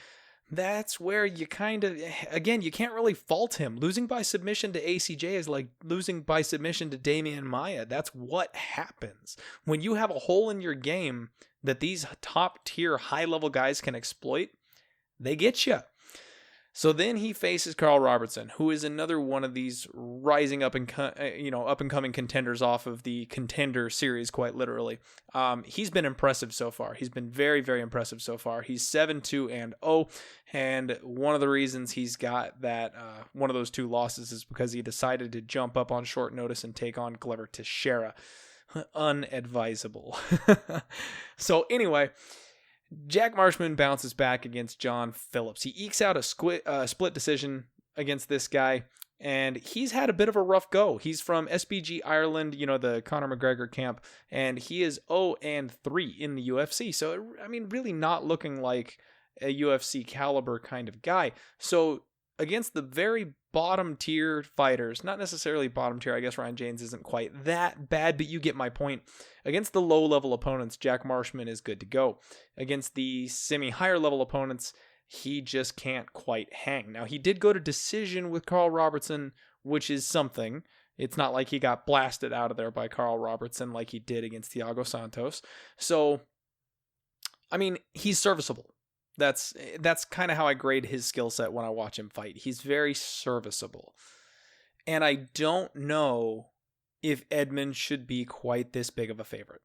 that's where you kind of, again, you can't really fault him. Losing by submission to ACJ is like losing by submission to Damian Maia. That's what happens. When you have a hole in your game that these top tier high level guys can exploit, they get you. So then he faces Carl Robertson, who is another one of these rising up and coming contenders off of the Contender Series, quite literally. He's been impressive so far. He's been very, very impressive so far. He's 7-2-0, and one of the reasons he's got that one of those 2 losses is because he decided to jump up on short notice and take on Glover Teixeira. Unadvisable. So anyway, Jack Marshman bounces back against John Phillips. He ekes out a split decision against this guy, and he's had a bit of a rough go. He's from SBG Ireland, the Conor McGregor camp, and he is 0-3 in the UFC. So, I mean, really not looking like a UFC caliber kind of guy. So, against the very bottom tier fighters, not necessarily bottom tier, I guess Ryan James isn't quite that bad, but you get my point. Against the low level opponents, Jack Marshman is good to go. Against the semi higher level opponents, he just can't quite hang. Now, he did go to decision with Carl Robertson, which is something. It's not like he got blasted out of there by Carl Robertson like he did against Thiago Santos. So, I mean, he's serviceable. That's kind of how I grade his skill set when I watch him fight. He's very serviceable. And I don't know if Edmen should be quite this big of a favorite.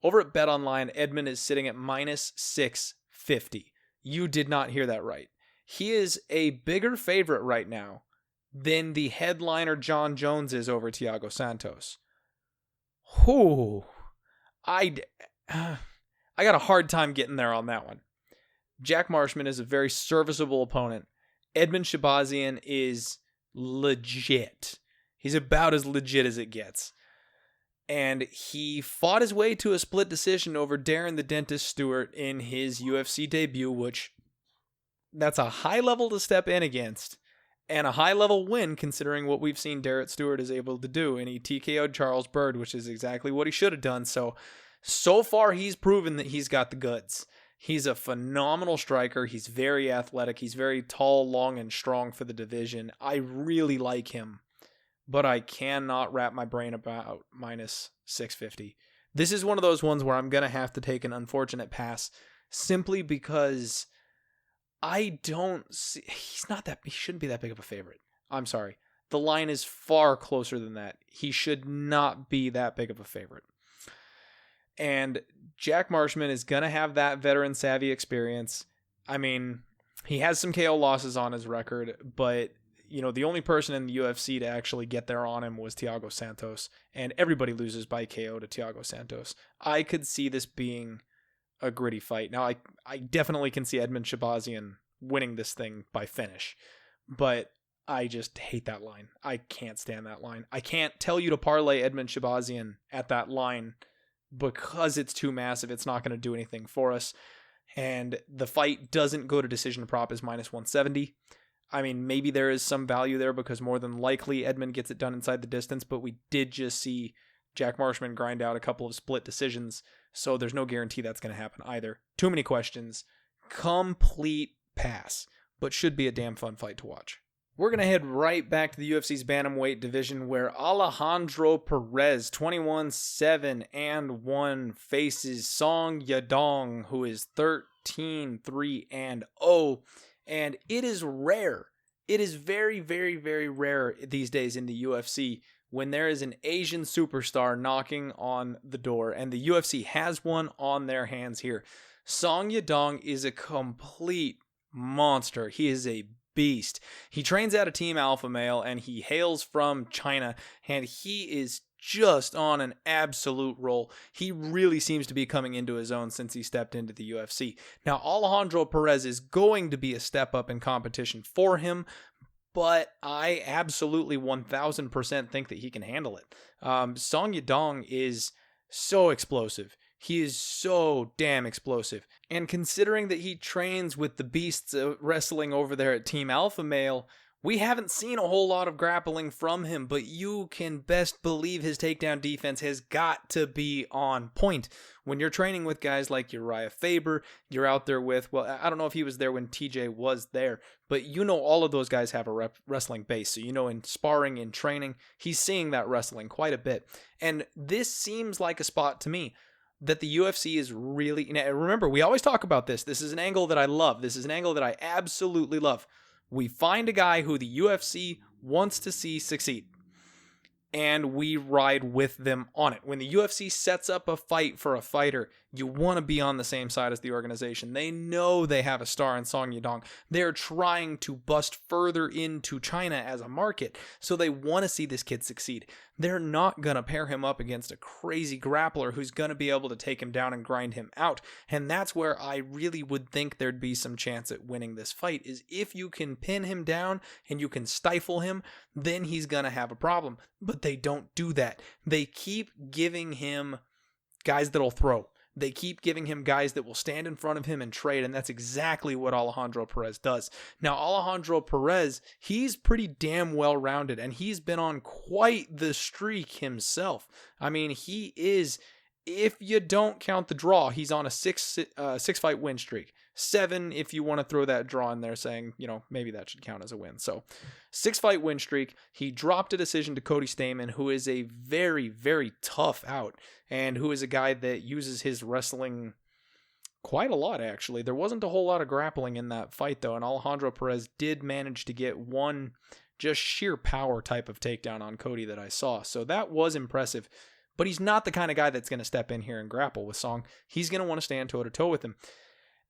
Over at BetOnline, Edmen is sitting at -650. You did not hear that right. He is a bigger favorite right now than the headliner John Jones is over Thiago Santos. Whew. I got a hard time getting there on that one. Jack Marshman is a very serviceable opponent. Edmen Shahbazyan is legit. He's about as legit as it gets. And he fought his way to a split decision over Darren the Dentist Stewart in his UFC debut, which that's a high level to step in against. And a high level win considering what we've seen Darren Stewart is able to do. And he TKO'd Charles Byrd, which is exactly what he should have done. So far he's proven that he's got the goods. He's a phenomenal striker. He's very athletic. He's very tall, long, and strong for the division. I really like him, but I cannot wrap my brain about -650. This is one of those ones where I'm going to have to take an unfortunate pass simply because I don't see, he shouldn't be that big of a favorite. I'm sorry. The line is far closer than that. He should not be that big of a favorite. And Jack Marshman is going to have that veteran savvy experience. I mean, he has some KO losses on his record, but the only person in the UFC to actually get there on him was Thiago Santos, and everybody loses by KO to Thiago Santos. I could see this being a gritty fight. Now, I definitely can see Edmund Shahbazyan winning this thing by finish, but I just hate that line. I can't stand that line. I can't tell you to parlay Edmund Shahbazyan at that line because it's too massive. It's not going to do anything for us. And the fight doesn't go to decision prop is minus 170. I mean, maybe there is some value there because more than likely Edmund gets it done inside the distance, but we did just see Jack Marshman grind out a couple of split decisions, so there's no guarantee that's going to happen either. Too many questions. Complete pass, but should be a damn fun fight to watch. We're going to head right back to the UFC's bantamweight division where Alejandro Perez, 21-7-1, faces Song Yadong, who is 13-3-0. And it is rare. It is very, very, very rare these days in the UFC when there is an Asian superstar knocking on the door. And the UFC has one on their hands here. Song Yadong is a complete monster. He is a beast. He trains out of Team Alpha Male and he hails from China, and he is just on an absolute roll. He really seems to be coming into his own since he stepped into the UFC. Now, Alejandro Perez is going to be a step up in competition for him, but I absolutely 1000% think that he can handle it. Song Yadong is so explosive. He is so damn explosive. And considering that he trains with the beasts wrestling over there at Team Alpha Male, we haven't seen a whole lot of grappling from him, but you can best believe his takedown defense has got to be on point. When you're training with guys like Uriah Faber, you're out there with, well, I don't know if he was there when TJ was there, but all of those guys have a wrestling base. So in sparring, in training, he's seeing that wrestling quite a bit. And this seems like a spot to me that the UFC is really... Now, remember, we always talk about this. This is an angle that I love. This is an angle that I absolutely love. We find a guy who the UFC wants to see succeed, and we ride with them on it. When the UFC sets up a fight for a fighter, you want to be on the same side as the organization. They know they have a star in Song Yadong. They're trying to bust further into China as a market, so they want to see this kid succeed. They're not going to pair him up against a crazy grappler who's going to be able to take him down and grind him out. And that's where I really would think there'd be some chance at winning this fight, is if you can pin him down and you can stifle him, then he's going to have a problem. But they don't do that. They keep giving him guys that'll throw. They keep giving him guys that will stand in front of him and trade, and that's exactly what Alejandro Perez does. Now, Alejandro Perez, he's pretty damn well-rounded, and he's been on quite the streak himself. I mean, he is, if you don't count the draw, he's on a six-fight win streak. 7 if you want to throw that draw in there saying, maybe that should count as a win. So 6-fight win streak. He dropped a decision to Cody Stamann, who is a very, very tough out and who is a guy that uses his wrestling quite a lot, actually. There wasn't a whole lot of grappling in that fight, though, and Alejandro Perez did manage to get one just sheer power type of takedown on Cody that I saw. So that was impressive, but he's not the kind of guy that's going to step in here and grapple with Song. He's going to want to stand toe-to-toe with him.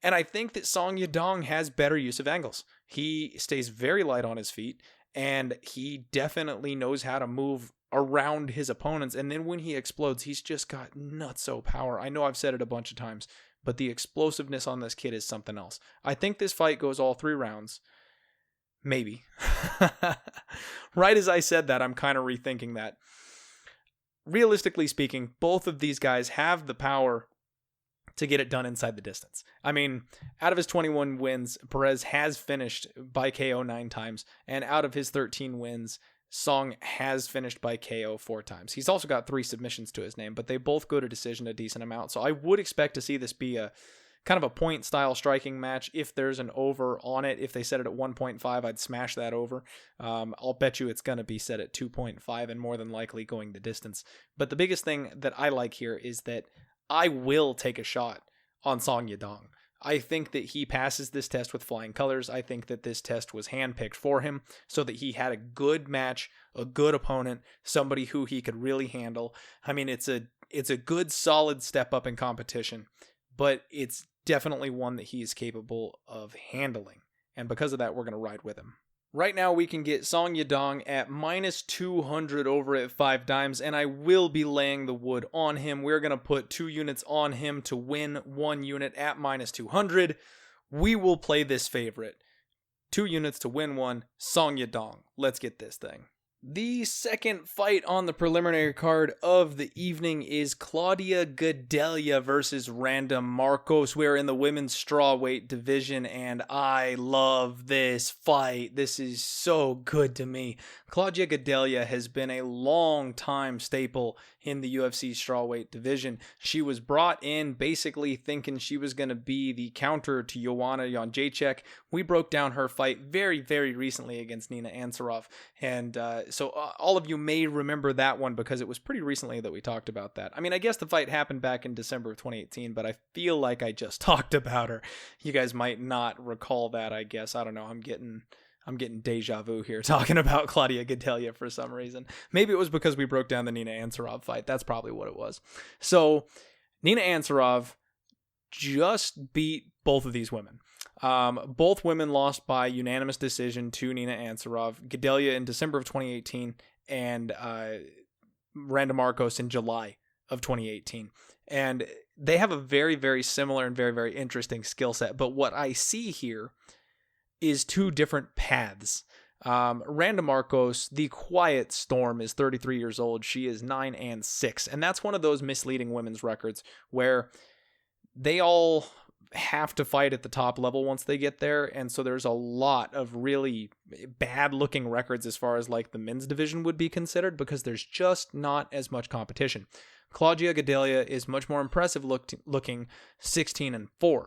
And I think that Song Yadong has better use of angles. He stays very light on his feet, and he definitely knows how to move around his opponents. And then when he explodes, he's just got nutso power. I know I've said it a bunch of times, but the explosiveness on this kid is something else. I think this fight goes all 3 rounds. Maybe. Right as I said that, I'm kind of rethinking that. Realistically speaking, both of these guys have the power to get it done inside the distance. I mean, out of his 21 wins, Perez has finished by KO 9 times, and out of his 13 wins, Song has finished by KO 4 times. He's also got 3 submissions to his name, but they both go to decision a decent amount, so I would expect to see this be a kind of a point style striking match. If there's an over on it, if they set it at 1.5, I'd smash that over. I'll bet you it's going to be set at 2.5 and more than likely going the distance. But the biggest thing that I like here is that I will take a shot on Song Yadong. I think that he passes this test with flying colors. I think that this test was handpicked for him so that he had a good match, a good opponent, somebody who he could really handle. I mean, it's a good, solid step up in competition, but it's definitely one that he is capable of handling. And because of that, we're going to ride with him. Right now, we can get Song Yadong at minus 200 over at 5 dimes, and I will be laying the wood on him. We're going to put 2 units on him to win 1 unit at minus 200. We will play this favorite. 2 units to win 1, Song Yadong. Let's get this thing. The second fight on the preliminary card of the evening is Claudia Gadelha versus Randa Markos. We're in the women's strawweight division, and I love this fight. This is so good to me. Claudia Gadelha has been a long-time staple in the UFC strawweight division. She was brought in basically thinking she was going to be the counter to Joanna Jędrzejczyk. We broke down her fight very, very recently against Nina Ansaroff, and so all of you may remember that one because it was pretty recently that we talked about that. I mean, I guess the fight happened back in December of 2018, but I feel like I just talked about her. You guys might not recall that, I guess. I don't know. I'm getting deja vu here talking about Claudia Gadelha for some reason. Maybe it was because we broke down the Nina Ansaroff fight. That's probably what it was. So Nina Ansaroff just beat both of these women. Both women lost by unanimous decision to Nina Ansaroff. Gadelha in December of 2018 and Randa Markos in July of 2018. And they have a very, very similar and very, very interesting skill set. But what I see here is 2 different paths. Randa Markos, the quiet storm, is 33 years old. She is 9-6. And that's one of those misleading women's records where they all have to fight at the top level once they get there, and so there's a lot of really bad looking records as far as like the men's division would be considered because there's just not as much competition. Claudia Gadelha is much more impressive looking 16-4,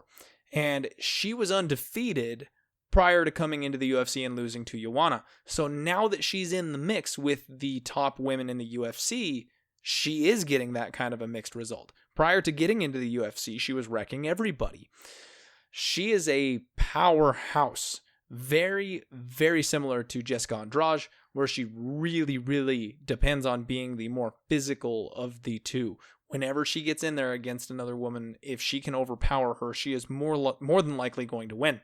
and she was undefeated prior to coming into the UFC and losing to Joanna. So now that she's in the mix with the top women in the UFC, she is getting that kind of a mixed result. Prior to getting into the UFC, she was wrecking everybody. She is a powerhouse. Very, very similar to Jessica Andrade, where she really, really depends on being the more physical of the two. Whenever she gets in there against another woman, if she can overpower her, she is more than likely going to win.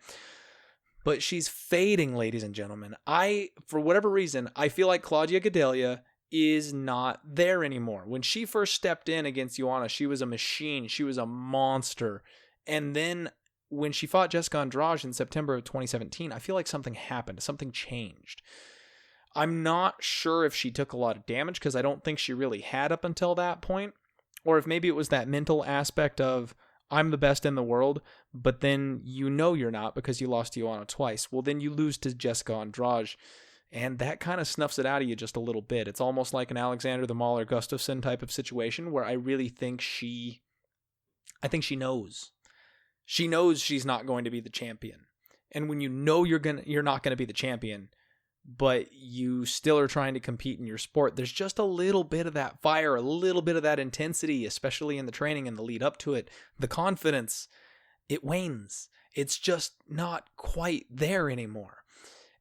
But she's fading, ladies and gentlemen. For whatever reason, I feel like Claudia Gadelha is not there anymore. When she first stepped in against Joanna, she was a machine. She was a monster. And then when she fought Jessica Andrade in September of 2017, I feel like something happened. Something changed. I'm not sure if she took a lot of damage because I don't think she really had up until that point. Or if maybe it was that mental aspect of, I'm the best in the world, but then you know you're not because you lost to Joanna twice. Well, then you lose to Jessica Andrade. And that kind of snuffs it out of you just a little bit. It's almost like an Alexander the Mauler Gustafsson type of situation where I really think she knows. She knows she's not going to be the champion. And when you know you're not going to be the champion, but you still are trying to compete in your sport, there's just a little bit of that fire, a little bit of that intensity, especially in the training and the lead up to it. The confidence, it wanes. It's just not quite there anymore.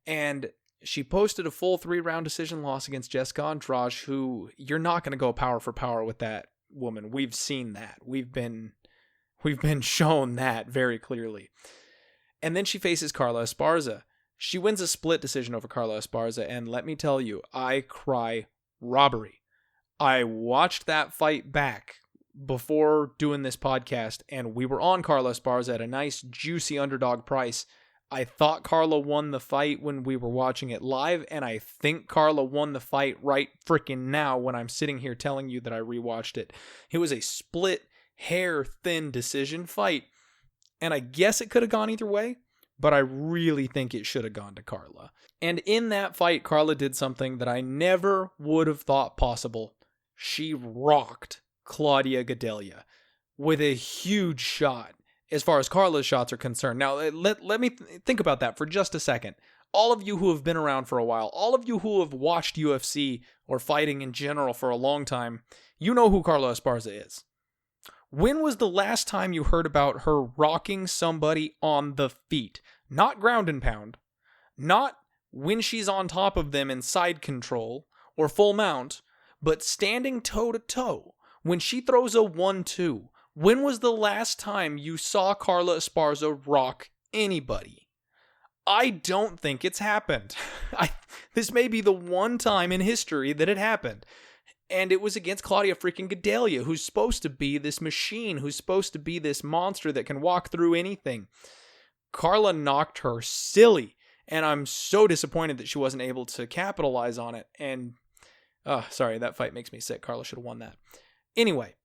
And she posted a full 3-round decision loss against Jessica Andrade, who you're not going to go power for power with that woman. We've seen that. We've been shown that very clearly. And then she faces Carla Esparza. She wins a split decision over Carla Esparza, and let me tell you, I cry robbery. I watched that fight back before doing this podcast, and we were on Carla Esparza at a nice, juicy underdog price. I thought Carla won the fight when we were watching it live, and I think Carla won the fight right freaking now when I'm sitting here telling you that I rewatched it. It was a split, hair-thin decision fight, and I guess it could have gone either way, but I really think it should have gone to Carla. And in that fight, Carla did something that I never would have thought possible. She rocked Claudia Gadelha with a huge shot. as far as Carla's shots are concerned. Now, let me think about that for just a second. All of you who have been around for a while, all of you who have watched UFC or fighting in general for a long time, you know who Carla Esparza is. When was the last time you heard about her rocking somebody on the feet? Not ground and pound, not when she's on top of them in side control or full mount, but standing toe-to-toe. When she throws a 1-2, when was the last time you saw Carla Esparza rock anybody? I don't think it's happened. This may be the one time in history that it happened. And it was against Claudia freaking Gadelha, who's supposed to be this machine, who's supposed to be this monster that can walk through anything. Carla knocked her silly, and I'm so disappointed that she wasn't able to capitalize on it. And, sorry, that fight makes me sick. Carla should have won that. Anyway,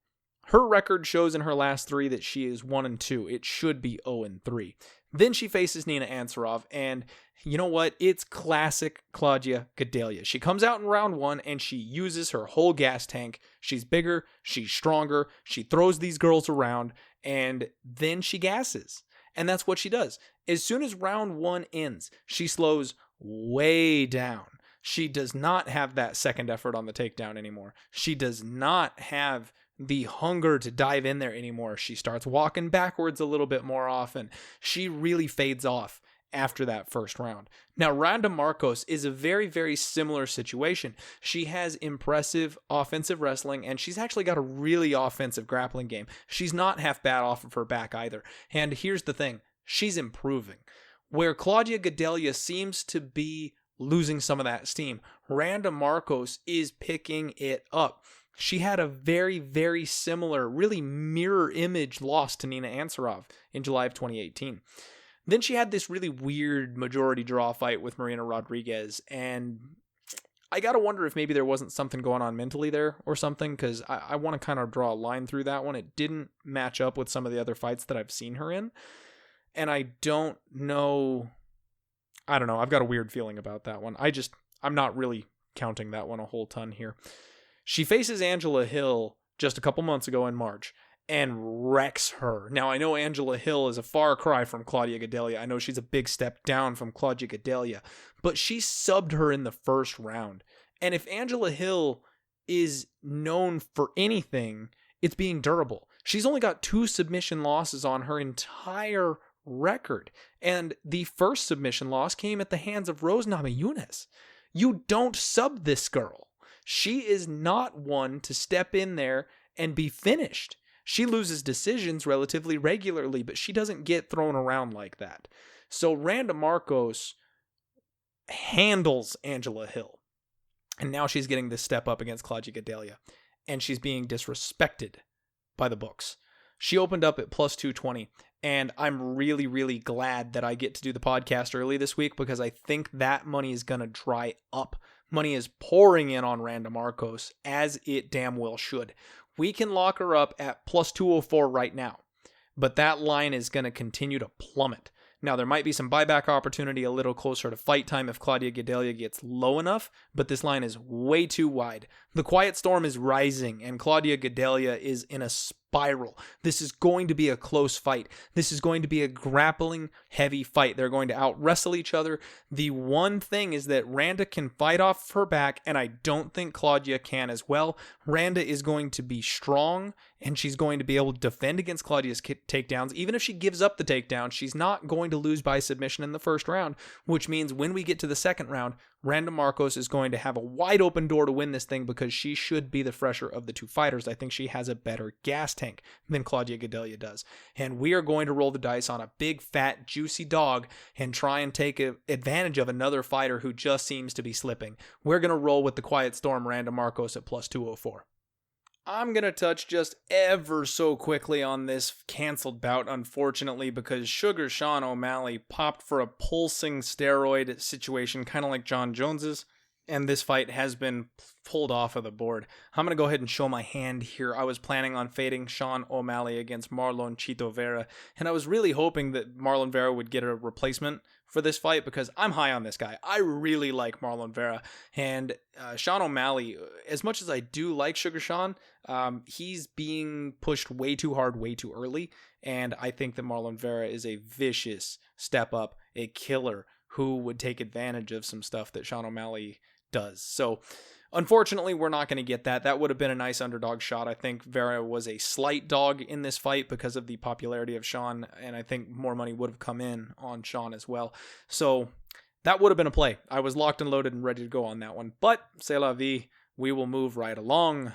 her record shows in her last 3 that she is 1-2. It should be 0-3. Then she faces Nina Ansaroff, and you know what? It's classic Claudia Gadelha. She comes out in round 1, and she uses her whole gas tank. She's bigger, she's stronger, she throws these girls around, and then she gasses. And that's what she does. As soon as round 1 ends, she slows way down. She does not have that second effort on the takedown anymore. She does not have the hunger to dive in there anymore. She starts walking backwards a little bit more often. She really fades off after that first round. Now, Randa Markos is a very, very similar situation. She has impressive offensive wrestling, and she's actually got a really offensive grappling game. She's not half bad off of her back either. And here's the thing. She's improving. Where Claudia Gadelha seems to be losing some of that steam, Randa Markos is picking it up. She had a very, very similar, really mirror image loss to Nina Ansaroff in July of 2018. Then she had this really weird majority draw fight with Marina Rodriguez, and I gotta wonder if maybe there wasn't something going on mentally there or something, because I want to kind of draw a line through that one. It didn't match up with some of the other fights that I've seen her in, and I don't know. I've got a weird feeling about that one. I'm not really counting that one a whole ton here. She faces Angela Hill just a couple months ago in March and wrecks her. Now, I know Angela Hill is a far cry from Claudia Gadelha. I know she's a big step down from Claudia Gadelha, but she subbed her in the first round. And if Angela Hill is known for anything, it's being durable. She's only got 2 submission losses on her entire record. And the first submission loss came at the hands of Rose Namajunas. You don't sub this girl. She is not one to step in there and be finished. She loses decisions relatively regularly, but she doesn't get thrown around like that. So Randa Markos handles Angela Hill. And now she's getting this step up against Claudia Gadelha. And she's being disrespected by the books. She opened up at plus 220. And I'm really, really glad that I get to do the podcast early this week, because I think that money is going to dry up. Money is pouring in on Randa Markos, as it damn well should. We can lock her up at plus 204 right now, but that line is going to continue to plummet. Now, there might be some buyback opportunity a little closer to fight time if Claudia Gadelha gets low enough, but this line is way too wide. The quiet storm is rising, and Claudia Gadelha is in a spiral. This is going to be a close fight. This is going to be a grappling, heavy fight. They're going to out-wrestle each other. The one thing is that Randa can fight off her back, and I don't think Claudia can as well. Randa is going to be strong, and she's going to be able to defend against Claudia's takedowns. Even if she gives up the takedown, she's not going to lose by submission in the first round, which means when we get to the second round, Randa Markos is going to have a wide open door to win this thing, because she should be the fresher of the 2 fighters. I think she has a better gas tank than Claudia Gadelha does. And we are going to roll the dice on a big, fat, juicy dog and try and take advantage of another fighter who just seems to be slipping. We're going to roll with the quiet storm Randa Markos at plus 204. I'm going to touch just ever so quickly on this canceled bout, unfortunately, because Sugar Sean O'Malley popped for a pulsing steroid situation, kind of like John Jones's. And this fight has been pulled off of the board. I'm going to go ahead and show my hand here. I was planning on fading Sean O'Malley against Marlon Chito Vera, and I was really hoping that Marlon Vera would get a replacement for this fight because I'm high on this guy. I really like Marlon Vera. And Sean O'Malley, as much as I do like Sugar Sean, he's being pushed way too hard, way too early. And I think that Marlon Vera is a vicious step up, a killer who would take advantage of some stuff that Sean O'Malley does. So unfortunately, we're not going to get that. That would have been a nice underdog shot. I think Vera was a slight dog in this fight because of the popularity of Sean, and I think more money would have come in on Sean as well. So that would have been a play. I was locked and loaded and ready to go on that one. But c'est la vie. We will move right along.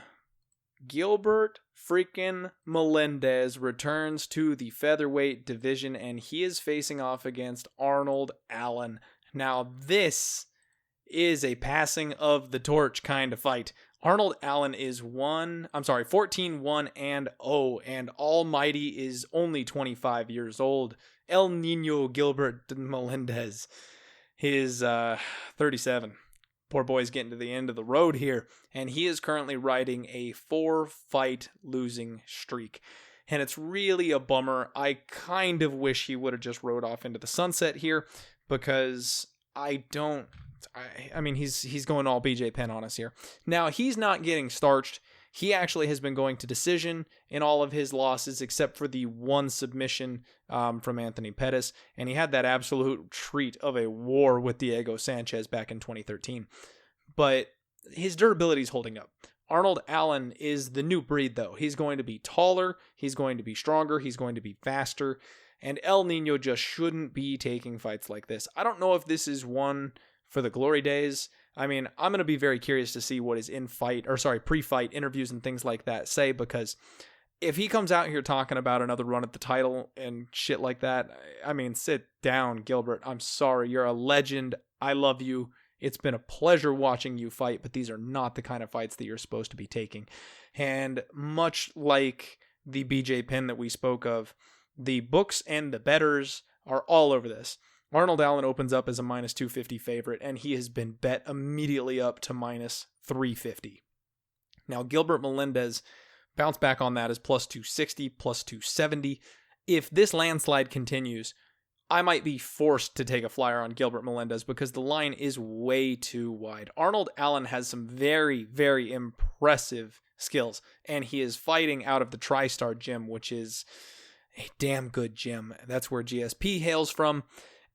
Gilbert freaking Melendez returns to the featherweight division, and he is facing off against Arnold Allen. Now, this is a passing of the torch kind of fight. Arnold Allen is 14-1-0, and Almighty is only 25 years old. El Nino Gilbert Melendez is 37. Poor boy's getting to the end of the road here, and he is currently riding a 4-fight losing streak. And it's really a bummer. I kind of wish he would have just rode off into the sunset here, because I mean, he's going all BJ Penn on us here. Now, he's not getting starched. He actually has been going to decision in all of his losses, except for the one submission from Anthony Perez. And he had that absolute treat of a war with Diego Sanches back in 2013. But his durability is holding up. Arnold Allen is the new breed, though. He's going to be taller. He's going to be stronger. He's going to be faster. And El Nino just shouldn't be taking fights like this. I don't know if this is one for the glory days. I mean, I'm going to be very curious to see what his pre-fight interviews and things like that say, because if he comes out here talking about another run at the title and shit like that, I mean, sit down, Gilbert. I'm sorry. You're a legend. I love you. It's been a pleasure watching you fight, but these are not the kind of fights that you're supposed to be taking. And much like the BJ Penn that we spoke of, the books and the bettors are all over this. Arnold Allen opens up as a minus 250 favorite, and he has been bet immediately up to minus 350. Now, Gilbert Melendez bounced back on that as plus 260, plus 270. If this landslide continues, I might be forced to take a flyer on Gilbert Melendez because the line is way too wide. Arnold Allen has some very, very impressive skills, and he is fighting out of the TriStar gym, which is a damn good gym. That's where GSP hails from.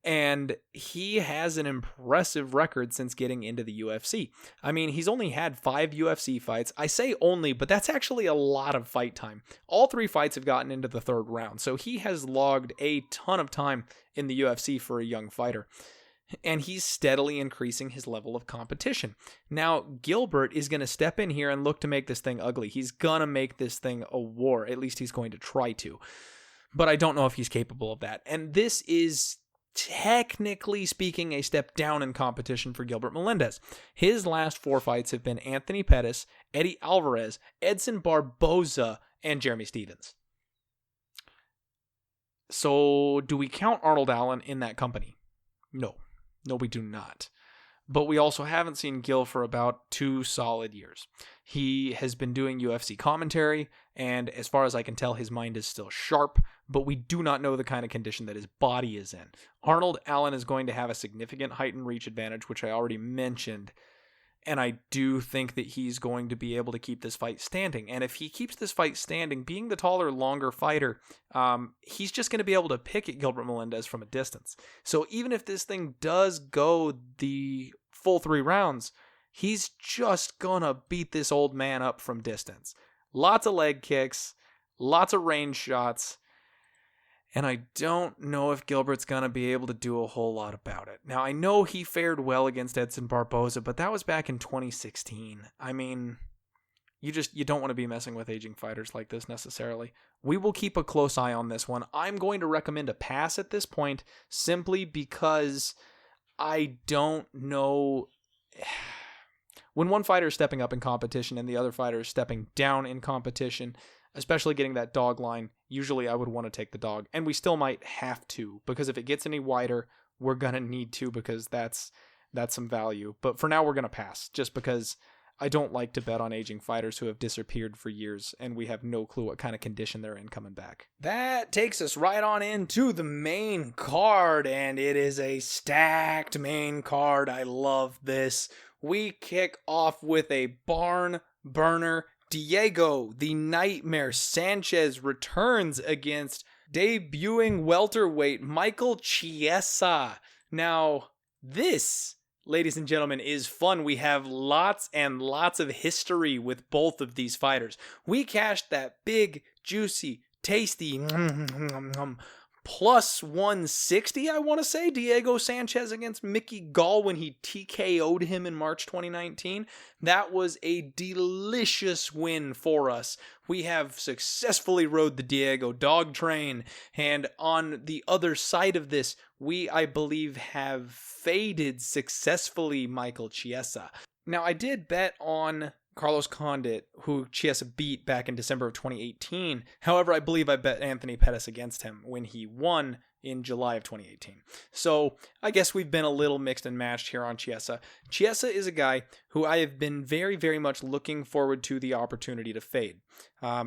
And he has an impressive record since getting into the UFC. I mean, he's only had 5 UFC fights. I say only, but that's actually a lot of fight time. All 3 fights have gotten into the 3rd round, so he has logged a ton of time in the UFC for a young fighter. And he's steadily increasing his level of competition. Now, Gilbert is going to step in here and look to make this thing ugly. He's going to make this thing a war. At least he's going to try to. But I don't know if he's capable of that. And this is, technically speaking, a step down in competition for Gilbert Melendez. His last 4 fights have been Anthony Pettis, Eddie Alvarez, Edson Barboza, and Jeremy Stevens. So, do we count Arnold Allen in that company? No, we do not. But we also haven't seen Gil for about 2 solid years. He has been doing UFC commentary, and as far as I can tell, his mind is still sharp, but we do not know the kind of condition that his body is in. Arnold Allen is going to have a significant height and reach advantage, which I already mentioned, and I do think that he's going to be able to keep this fight standing. And if he keeps this fight standing, being the taller, longer fighter, he's just going to be able to pick at Gilbert Melendez from a distance. So even if this thing does go the full 3 rounds, he's just gonna beat this old man up from distance. Lots of leg kicks, lots of range shots, and I don't know if Gilbert's gonna be able to do a whole lot about it. Now, I know he fared well against Edson Barboza, but that was back in 2016. I mean, you don't want to be messing with aging fighters like this necessarily. We will keep a close eye on this one. I'm going to recommend a pass at this point, simply because I don't know. When one fighter is stepping up in competition and the other fighter is stepping down in competition, especially getting that dog line, usually I would want to take the dog. And we still might have to, because if it gets any wider, we're going to need to, because that's that's some value. But for now, we're going to pass, just because I don't like to bet on aging fighters who have disappeared for years, and we have no clue what kind of condition they're in coming back. That takes us right on into the main card, and it is a stacked main card. I love this. We kick off with a barn burner. Diego, the Nightmare Sanchez, returns against debuting welterweight Michael Chiesa. Now, this, ladies and gentlemen, is fun. We have lots and lots of history with both of these fighters. We cashed that big, juicy, tasty plus 160, I want to say, Diego Sanchez against Mickey Gall when he TKO'd him in March 2019. That was a delicious win for us. We have successfully rode the Diego dog train, and on the other side of this, we, I believe, have faded successfully Michael Chiesa. Now, I did bet on Carlos Condit, who Chiesa beat back in December of 2018. However, I believe I bet Anthony Pettis against him when he won in July of 2018. So I guess we've been a little mixed and matched here on Chiesa. Chiesa is a guy who I have been very, very much looking forward to the opportunity to fade.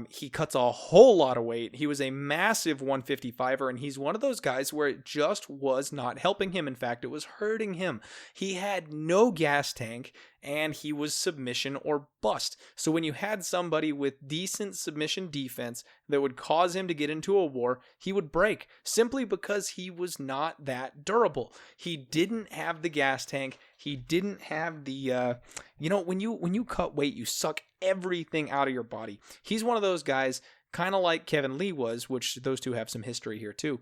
He cuts a whole lot of weight. He was a massive 155er, and he's one of those guys where it just was not helping him. In fact, it was hurting him. He had no gas tank, and he was submission or bust. So when you had somebody with decent submission defense that would cause him to get into a war, he would break simply because he was not that durable. He didn't have the gas tank. He didn't have the, when you cut weight, you suck everything out of your body. He's one of those guys, kind of like Kevin Lee was, which those two have some history here too,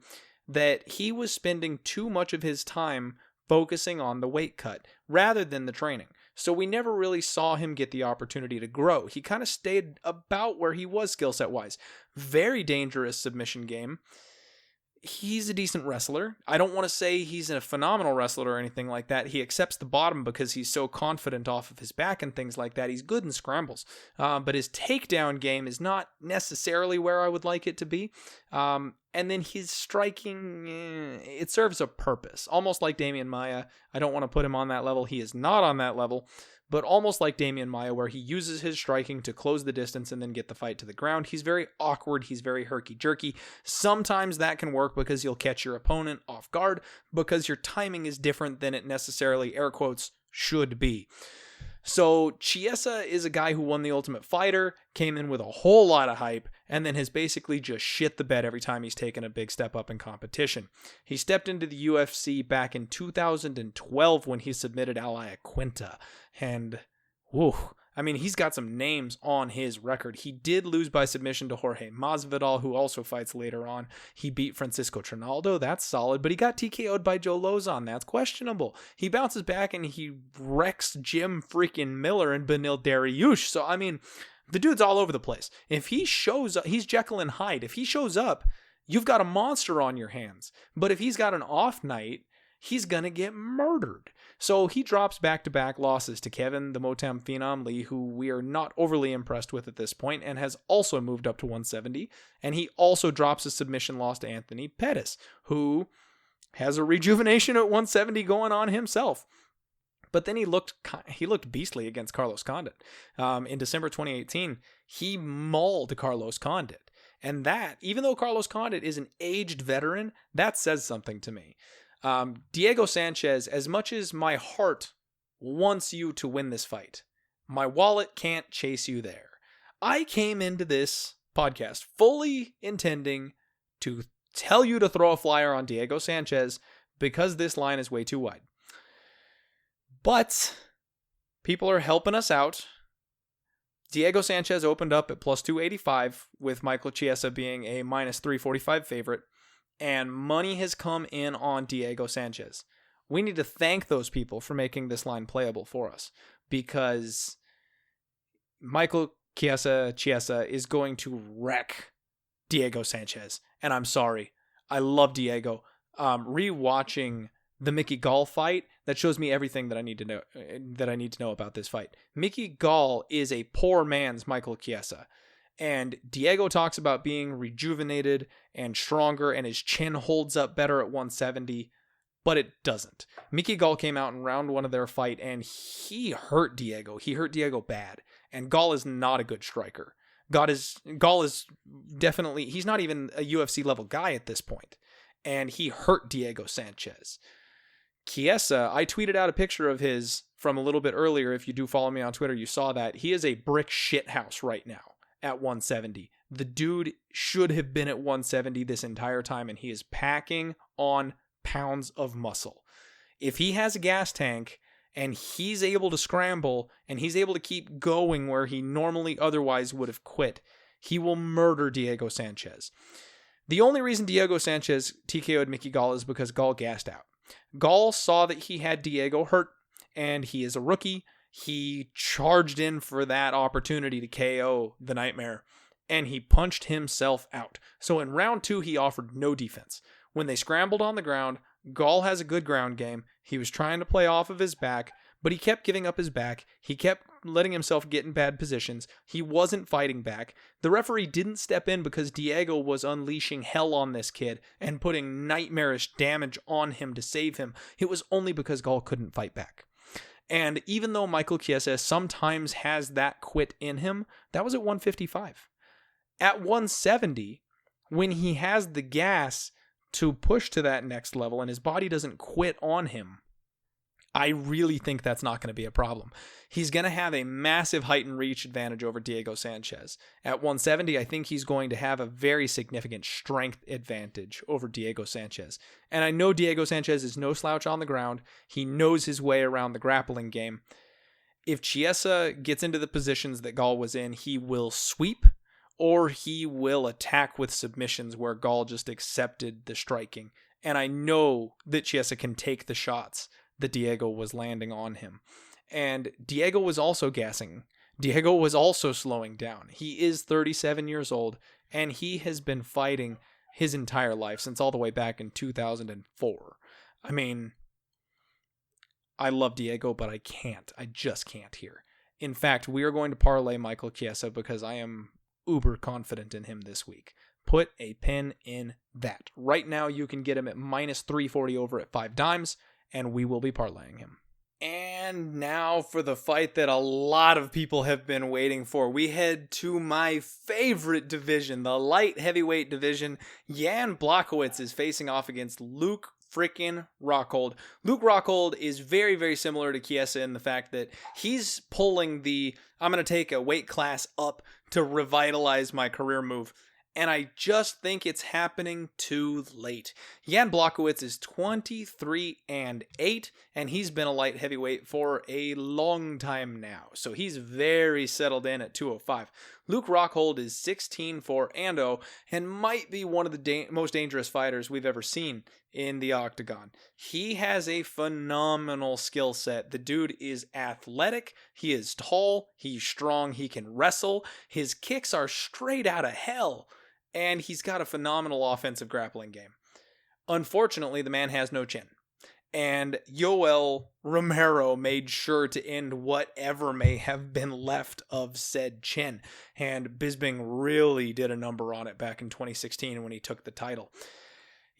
that he was spending too much of his time focusing on the weight cut rather than the training. So we never really saw him get the opportunity to grow. He kind of stayed about where he was skill set wise. Very dangerous submission game. He's a decent wrestler. I don't want to say he's a phenomenal wrestler or anything like that. He accepts the bottom because he's so confident off of his back and things like that. He's good in scrambles. But his takedown game is not necessarily where I would like it to be. And then his striking, it serves a purpose. Almost like Damian Maia. I don't want to put him on that level. He is not on that level. But almost like Damian Maia, where he uses his striking to close the distance and then get the fight to the ground. He's very awkward. He's very herky-jerky. Sometimes that can work because you'll catch your opponent off guard because your timing is different than it necessarily, air quotes, should be. So Chiesa is a guy who won the Ultimate Fighter, came in with a whole lot of hype, and then has basically just shit the bed every time he's taken a big step up in competition. He stepped into the UFC back in 2012 when he submitted Al Iaquinta, and he's got some names on his record. He did lose by submission to Jorge Masvidal, who also fights later on. He beat Francisco Trinaldo. That's solid, but he got TKO'd by Joe Lozon. That's questionable. He bounces back and he wrecks Jim freaking Miller and Benil Dariush. So, the dude's all over the place. If he shows up, he's Jekyll and Hyde. If he shows up, you've got a monster on your hands. But if he's got an off night, he's going to get murdered. So he drops back-to-back losses to Kevin, the Motown Phenom Lee, who we are not overly impressed with at this point, and has also moved up to 170. And he also drops a submission loss to Anthony Pettis, who has a rejuvenation at 170 going on himself. But then he looked beastly against Carlos Condit. In December 2018, he mauled Carlos Condit. And that, even though Carlos Condit is an aged veteran, that says something to me. Diego Sanchez, as much as my heart wants you to win this fight, my wallet can't chase you there. I came into this podcast fully intending to tell you to throw a flyer on Diego Sanchez because this line is way too wide. But people are helping us out. Diego Sanchez opened up at plus 285 with Michael Chiesa being a minus 345 favorite. And money has come in on Diego Sanchez. We need to thank those people for making this line playable for us because Michael Chiesa is going to wreck Diego Sanchez. And I'm sorry. I love Diego. Rewatching the Mickey Gall fight, that shows me everything that I need to know about this fight. Mickey Gall is a poor man's Michael Chiesa. And Diego talks about being rejuvenated and stronger, and his chin holds up better at 170. but it doesn't. Mickey Gall came out in round 1 of their fight, and he hurt Diego. He hurt Diego bad, and Gall is not a good striker. Gall is definitely, he's not even a UFC level guy at this point, and he hurt Diego Sanches. Chiesa, I tweeted out a picture of his from a little bit earlier. If you do follow me on Twitter, you saw that. He is a brick shithouse right now at 170. The dude should have been at 170 this entire time, and he is packing on pounds of muscle. If he has a gas tank and he's able to scramble and he's able to keep going where he normally otherwise would have quit, he will murder Diego Sanches. The only reason Diego Sanches TKO'd Mickey Gall is because Gall gassed out. Gall saw that he had Diego hurt, and he is a rookie. He charged in for that opportunity to KO the Nightmare, and he punched himself out. So in round 2, he offered no defense. When they scrambled on the ground, Gall has a good ground game. He was trying to play off of his back, but he kept giving up his back. He kept letting himself get in bad positions. He wasn't fighting back. The referee didn't step in because Diego was unleashing hell on this kid and putting nightmarish damage on him to save him. It was only because Gall couldn't fight back. And even though Michael Chiesa sometimes has that quit in him, that was at 155. At 170, when he has the gas to push to that next level and his body doesn't quit on him, I really think that's not going to be a problem. He's going to have a massive height and reach advantage over Diego Sanches. At 170, I think he's going to have a very significant strength advantage over Diego Sanches. And I know Diego Sanches is no slouch on the ground. He knows his way around the grappling game. If Chiesa gets into the positions that Gall was in, he will sweep or he will attack with submissions where Gall just accepted the striking. And I know that Chiesa can take the shots that Diego was landing on him. And Diego was also gassing. Diego was also slowing down. He is 37 years old, and he has been fighting his entire life since all the way back in 2004. I mean, I love Diego, but I can't. I just can't here. In fact, we are going to parlay Michael Chiesa because I am uber confident in him this week. Put a pin in that. Right now, you can get him at minus 340 over at 5 dimes. And we will be parlaying him. And now for the fight that a lot of people have been waiting for. We head to my favorite division, the light heavyweight division. Jan Blachowicz is facing off against Luke freaking Rockhold. Luke Rockhold is very, very similar to Chiesa in the fact that he's pulling the, I'm going to take a weight class up to revitalize my career move. And I just think it's happening too late. Jan Blachowicz is 23-8, and he's been a light heavyweight for a long time now. So he's very settled in at 205. Luke Rockhold is 16-4-0 and might be one of the most dangerous fighters we've ever seen in the octagon. He has a phenomenal skill set. The dude is athletic. He is tall. He's strong. He can wrestle. His kicks are straight out of hell. And he's got a phenomenal offensive grappling game. Unfortunately, the man has no chin. And Yoel Romero made sure to end whatever may have been left of said chin. And Bisping really did a number on it back in 2016 when he took the title.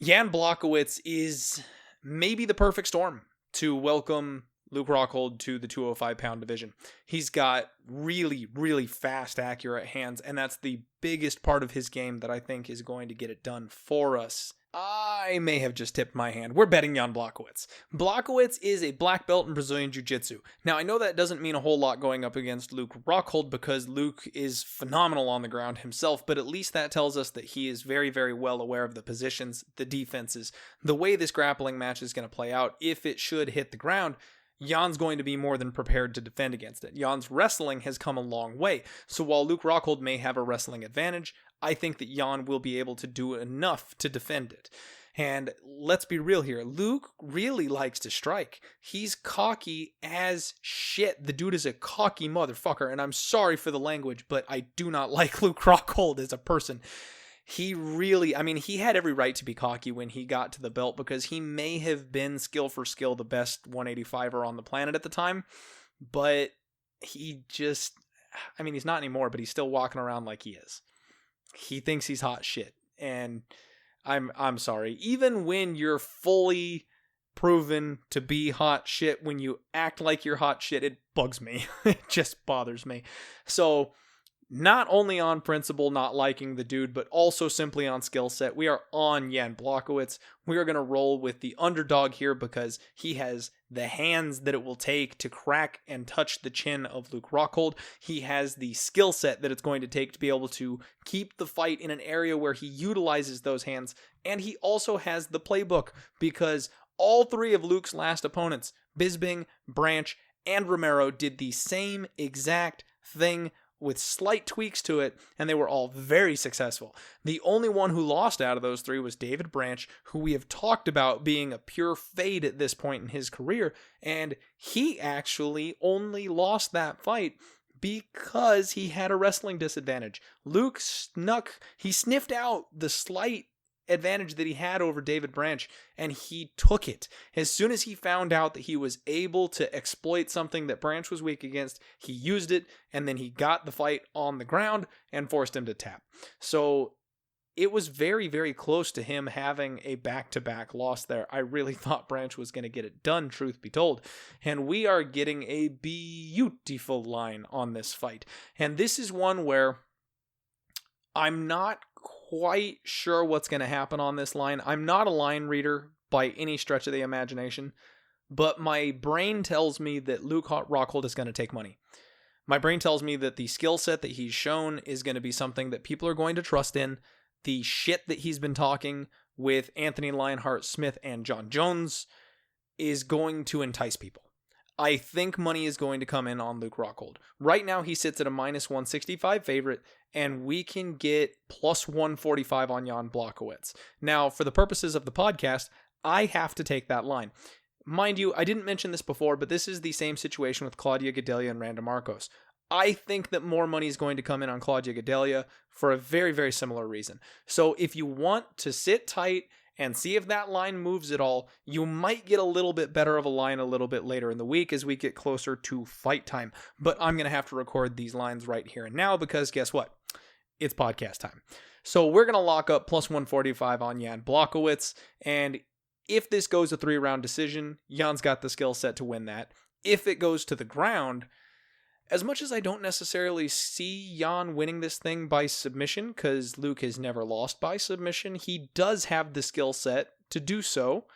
Jan Blachowicz is maybe the perfect storm to welcome Luke Rockhold to the 205-pound division. He's got really, really fast, accurate hands, and that's the biggest part of his game that I think is going to get it done for us. I may have just tipped my hand. We're betting Jan Blachowicz. Blachowicz is a black belt in Brazilian Jiu-Jitsu. Now, I know that doesn't mean a whole lot going up against Luke Rockhold because Luke is phenomenal on the ground himself, but at least that tells us that he is very, very well aware of the positions, the defenses, the way this grappling match is going to play out. If it should hit the ground, Jan's going to be more than prepared to defend against it. Jan's wrestling has come a long way. So while Luke Rockhold may have a wrestling advantage, I think that Jan will be able to do enough to defend it. And let's be real here. Luke really likes to strike. He's cocky as shit. The dude is a cocky motherfucker. And I'm sorry for the language, but I do not like Luke Rockhold as a person. He really, he had every right to be cocky when he got to the belt because he may have been skill for skill the best 185er on the planet at the time, but he just, he's not anymore, but he's still walking around like he is. He thinks he's hot shit, and I'm sorry. Even when you're fully proven to be hot shit. When you act like you're hot shit, it bugs me. It just bothers me. So not only on principle not liking the dude, but also simply on skill set, we are on Jan Blachowicz. We are going to roll with the underdog here because he has the hands that it will take to crack and touch the chin of Luke Rockhold. He has the skill set that it's going to take to be able to keep the fight in an area where he utilizes those hands. And he also has the playbook because all three of Luke's last opponents, Bisping, Branch, and Romero, did the same exact thing with slight tweaks to it, and they were all very successful. The only one who lost out of those three was David Branch, who we have talked about being a pure fade at this point in his career, and he actually only lost that fight because he had a wrestling disadvantage. Luke sniffed out the slight advantage that he had over David Branch, and he took it. As soon as he found out that he was able to exploit something that Branch was weak against, he used it, and then he got the fight on the ground and forced him to tap. So it was very, very close to him having a back-to-back loss there. I really thought Branch was going to get it done, truth be told. And we are getting a beautiful line on this fight. And this is one where I'm not quite sure what's going to happen on this line. I'm not a line reader by any stretch of the imagination, but my brain tells me that Luke Rockhold is going to take money. My brain tells me that the skill set that he's shown is going to be something that people are going to trust in. The shit that he's been talking with Anthony Lionheart Smith and John Jones is going to entice people. I think money is going to come in on Luke Rockhold. Right now, he sits at a minus 165 favorite, and we can get plus 145 on Jan Blachowicz. Now, for the purposes of the podcast, I have to take that line. Mind you, I didn't mention this before, but this is the same situation with Claudia Gadelha and Randa Markos. I think that more money is going to come in on Claudia Gadelha for a very, very similar reason. So if you want to sit tight and see if that line moves at all, you might get a little bit better of a line a little bit later in the week as we get closer to fight time. But I'm going to have to record these lines right here and now because guess what? It's podcast time. So we're going to lock up plus 145 on Jan Blachowicz. And if this goes a 3-round decision, Jan's got the skill set to win that. If it goes to the ground, as much as I don't necessarily see Jan winning this thing by submission, because Luke has never lost by submission, he does have the skill set to do so.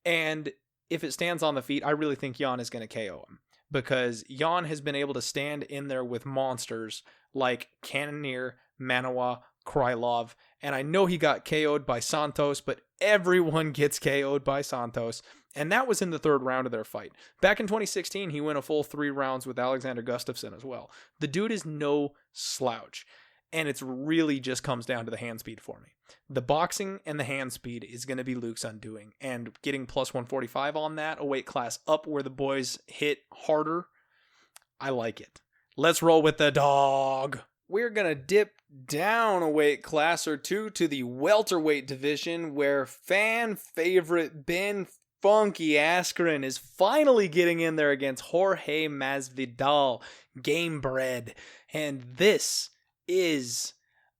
And if it stands on the feet, I really think Jan is going to KO him. Because Jan has been able to stand in there with monsters like Cannonier, Manawa, Krylov, and I know he got KO'd by Santos, but everyone gets KO'd by Santos, and that was in the 3rd round of their fight. Back in 2016, he went a full 3 rounds with Alexander Gustafsson as well. The dude is no slouch, and it's really just comes down to the hand speed for me. The boxing and the hand speed is going to be Luke's undoing, and getting plus 145 on that, a weight class up where the boys hit harder, I like it. Let's roll with the dog. We're going to dip down a weight class or two to the welterweight division where fan favorite Ben Funky Askren is finally getting in there against Jorge Masvidal, game bred. And this is,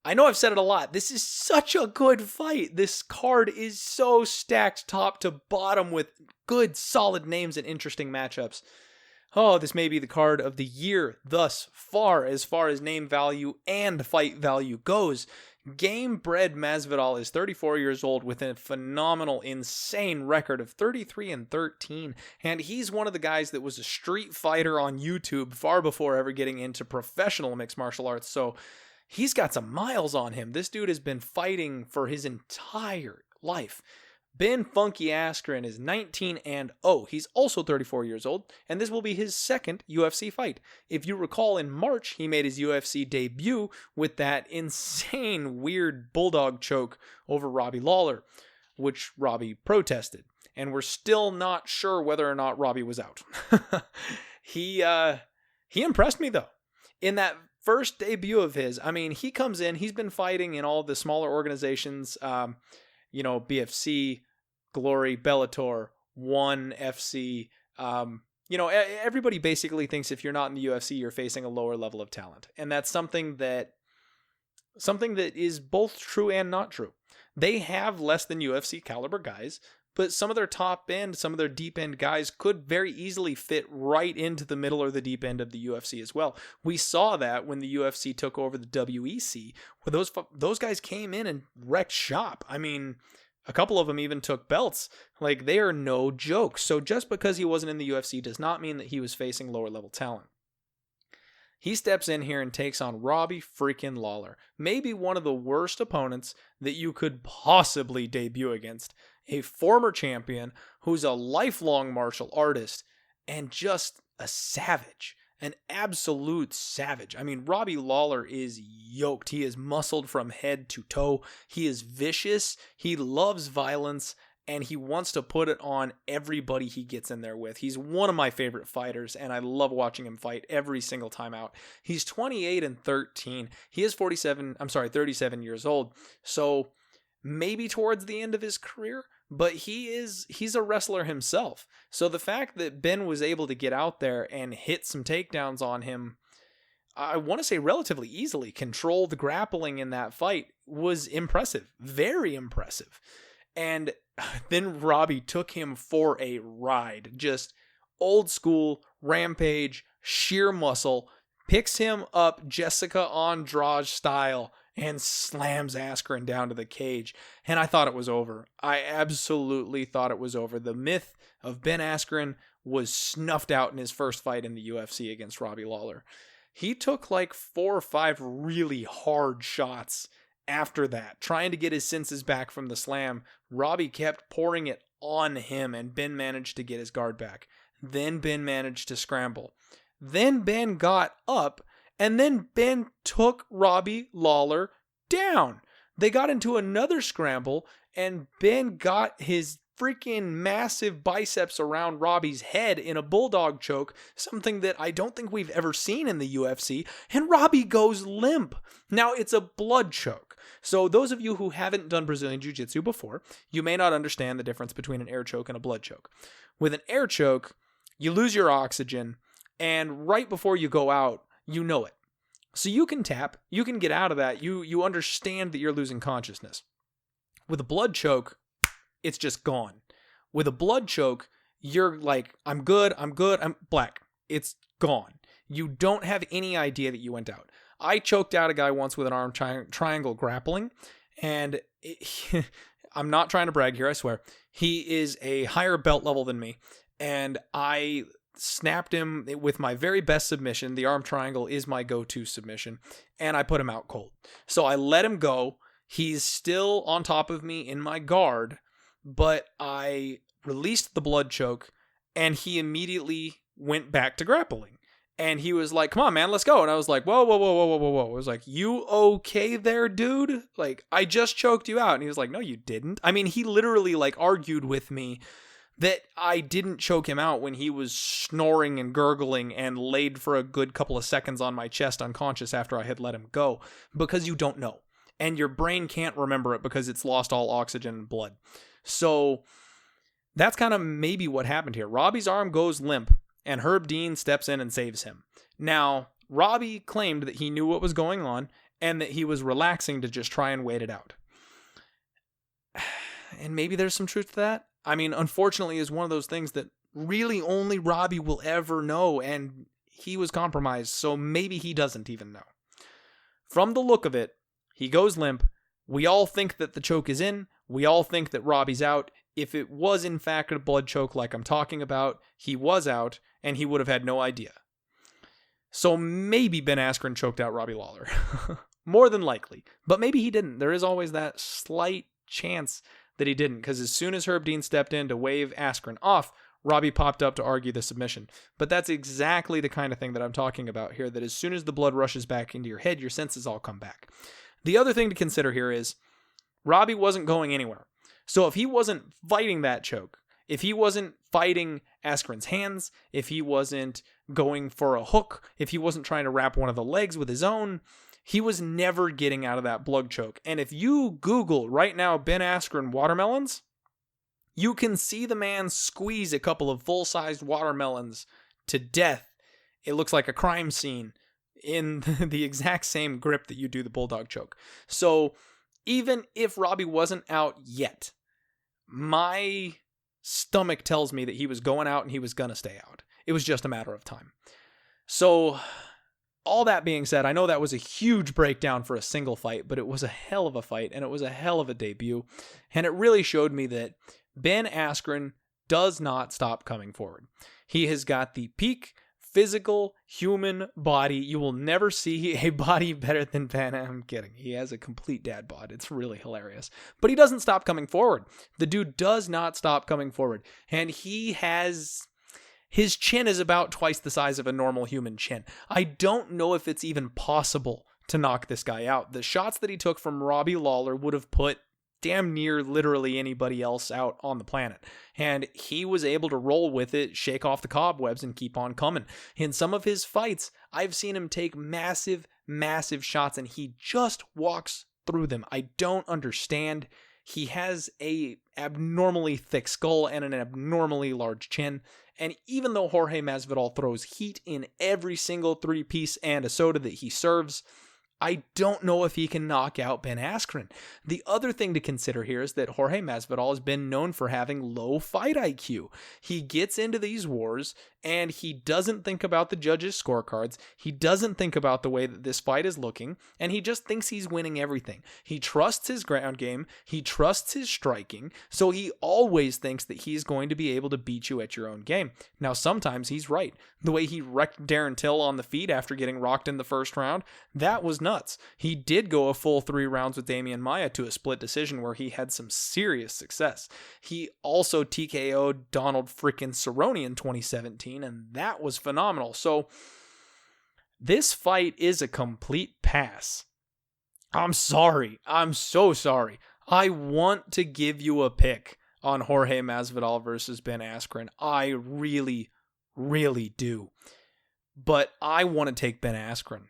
I know I've said it a lot, this is such a good fight. This card is so stacked top to bottom with good solid names and interesting matchups. Oh, this may be the card of the year thus far as name value and fight value goes. Game-bred Masvidal is 34 years old with a phenomenal, insane record of 33-13, and he's one of the guys that was a street fighter on YouTube far before ever getting into professional mixed martial arts, so he's got some miles on him. This dude has been fighting for his entire life. Ben Funky Askren is 19-0. He's also 34 years old, and this will be his 2nd UFC fight. If you recall, in March, he made his UFC debut with that insane, weird bulldog choke over Robbie Lawler, which Robbie protested. And we're still not sure whether or not Robbie was out. He impressed me, though. In that first debut of his, I mean, he comes in, he's been fighting in all the smaller organizations, BFC, Glory, Bellator, One FC. Everybody basically thinks if you're not in the UFC, you're facing a lower level of talent. And that's something that is both true and not true. They have less than UFC caliber guys, but some of their top end, some of their deep end guys could very easily fit right into the middle or the deep end of the UFC as well. We saw that when the UFC took over the WEC, where those guys came in and wrecked shop. I mean, a couple of them even took belts. Like, they are no joke. So just because he wasn't in the UFC does not mean that he was facing lower level talent. He steps in here and takes on Robbie freaking Lawler. Maybe one of the worst opponents that you could possibly debut against. A former champion who's a lifelong martial artist and just a savage. An absolute savage. I mean, Robbie Lawler is yoked. He is muscled from head to toe. He is vicious. He loves violence. And he wants to put it on everybody he gets in there with. He's one of my favorite fighters, and I love watching him fight every single time out. He's 28-13. He is 37 years old. So maybe towards the end of his career, but he's a wrestler himself. So the fact that Ben was able to get out there and hit some takedowns on him, I want to say relatively easily, control the grappling in that fight, was impressive. Very impressive. And then Robbie took him for a ride. Just old school, rampage, sheer muscle, picks him up Jessica Andrade style, and slams Askren down to the cage. And I thought it was over. I absolutely thought it was over. The myth of Ben Askren was snuffed out in his first fight in the UFC against Robbie Lawler. He took like 4 or 5 really hard shots after that, trying to get his senses back from the slam. Robbie kept pouring it on him, and Ben managed to get his guard back. Then Ben managed to scramble. Then Ben got up, and then Ben took Robbie Lawler down. They got into another scramble, and Ben got his freaking massive biceps around Robbie's head in a bulldog choke, something that I don't think we've ever seen in the UFC, and Robbie goes limp. Now, it's a blood choke. So those of you who haven't done Brazilian Jiu-Jitsu before, you may not understand the difference between an air choke and a blood choke. With an air choke, you lose your oxygen, and right before you go out, you know it. So you can tap, you can get out of that, you understand that you're losing consciousness. With a blood choke, it's just gone. With a blood choke, you're like, I'm good, I'm black. It's gone. You don't have any idea that you went out. I choked out a guy once with an arm triangle grappling, and I'm not trying to brag here, I swear. He is a higher belt level than me, and I snapped him with my very best submission. The arm triangle is my go-to submission, and I put him out cold. So I let him go. He's still on top of me in my guard, but I released the blood choke, and he immediately went back to grappling. And he was like, come on, man, let's go. And I was like, whoa. I was like, you okay there, dude? Like, I just choked you out. And he was like, no, you didn't. I mean, he literally like argued with me that I didn't choke him out when he was snoring and gurgling and laid for a good couple of seconds on my chest unconscious after I had let him go, because you don't know. And your brain can't remember it because it's lost all oxygen and blood. So that's kind of maybe what happened here. Robbie's arm goes limp, and Herb Dean steps in and saves him. Now, Robbie claimed that he knew what was going on and that he was relaxing to just try and wait it out. And maybe there's some truth to that. I mean, unfortunately, it's one of those things that really only Robbie will ever know, and he was compromised, so maybe he doesn't even know. From the look of it, he goes limp. We all think that the choke is in. We all think that Robbie's out. If it was in fact a blood choke like I'm talking about, he was out, and he would have had no idea. So maybe Ben Askren choked out Robbie Lawler. More than likely. But maybe he didn't. There is always that slight chance that he didn't, because as soon as Herb Dean stepped in to wave Askren off, Robbie popped up to argue the submission. But that's exactly the kind of thing that I'm talking about here, that as soon as the blood rushes back into your head, your senses all come back. The other thing to consider here is Robbie wasn't going anywhere. So if he wasn't fighting that choke, if he wasn't fighting Askren's hands, if he wasn't going for a hook, if he wasn't trying to wrap one of the legs with his own, he was never getting out of that blood choke. And if you Google right now Ben Askren watermelons, you can see the man squeeze a couple of full-sized watermelons to death. It looks like a crime scene in the exact same grip that you do the bulldog choke. So even if Robbie wasn't out yet, my stomach tells me that he was going out and he was going to stay out. It was just a matter of time. So, all that being said, I know that was a huge breakdown for a single fight, but it was a hell of a fight, and it was a hell of a debut. And it really showed me that Ben Askren does not stop coming forward. He has got the peak physical human body. You will never see a body better than Ben. I'm kidding. He has a complete dad bod. It's really hilarious. But he doesn't stop coming forward. The dude does not stop coming forward. And his chin is about twice the size of a normal human chin. I don't know if it's even possible to knock this guy out. The shots that he took from Robbie Lawler would have put damn near literally anybody else out on the planet. And he was able to roll with it, shake off the cobwebs, and keep on coming. In some of his fights, I've seen him take massive, massive shots, and he just walks through them. I don't understand. He has a abnormally thick skull and an abnormally large chin. And even though Jorge Masvidal throws heat in every single 3-piece and a soda that he serves, I don't know if he can knock out Ben Askren. The other thing to consider here is that Jorge Masvidal has been known for having low fight IQ. He gets into these wars and he doesn't think about the judges' scorecards. He doesn't think about the way that this fight is looking, and he just thinks he's winning everything. He trusts his ground game. He trusts his striking, so he always thinks that he's going to be able to beat you at your own game. Now, sometimes he's right. The way he wrecked Darren Till on the feet after getting rocked in the first round, that was nuts. He did go a full 3 rounds with Damian Maia to a split decision where he had some serious success. He also TKO'd Donald freaking Cerrone in 2017, and that was phenomenal. So this fight is a complete pass. I'm sorry. I'm so sorry. I want to give you a pick on Jorge Masvidal versus Ben Askren. I really, really do. But I want to take Ben Askren.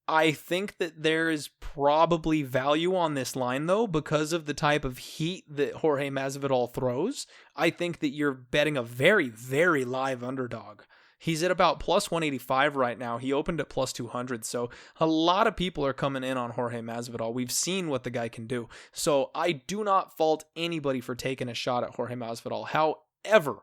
I think that there is probably value on this line, though, because of the type of heat that Jorge Masvidal throws. I think that you're betting a very, very live underdog. He's at about plus 185 right now. He opened at plus 200, so a lot of people are coming in on Jorge Masvidal. We've seen what the guy can do. So I do not fault anybody for taking a shot at Jorge Masvidal. However,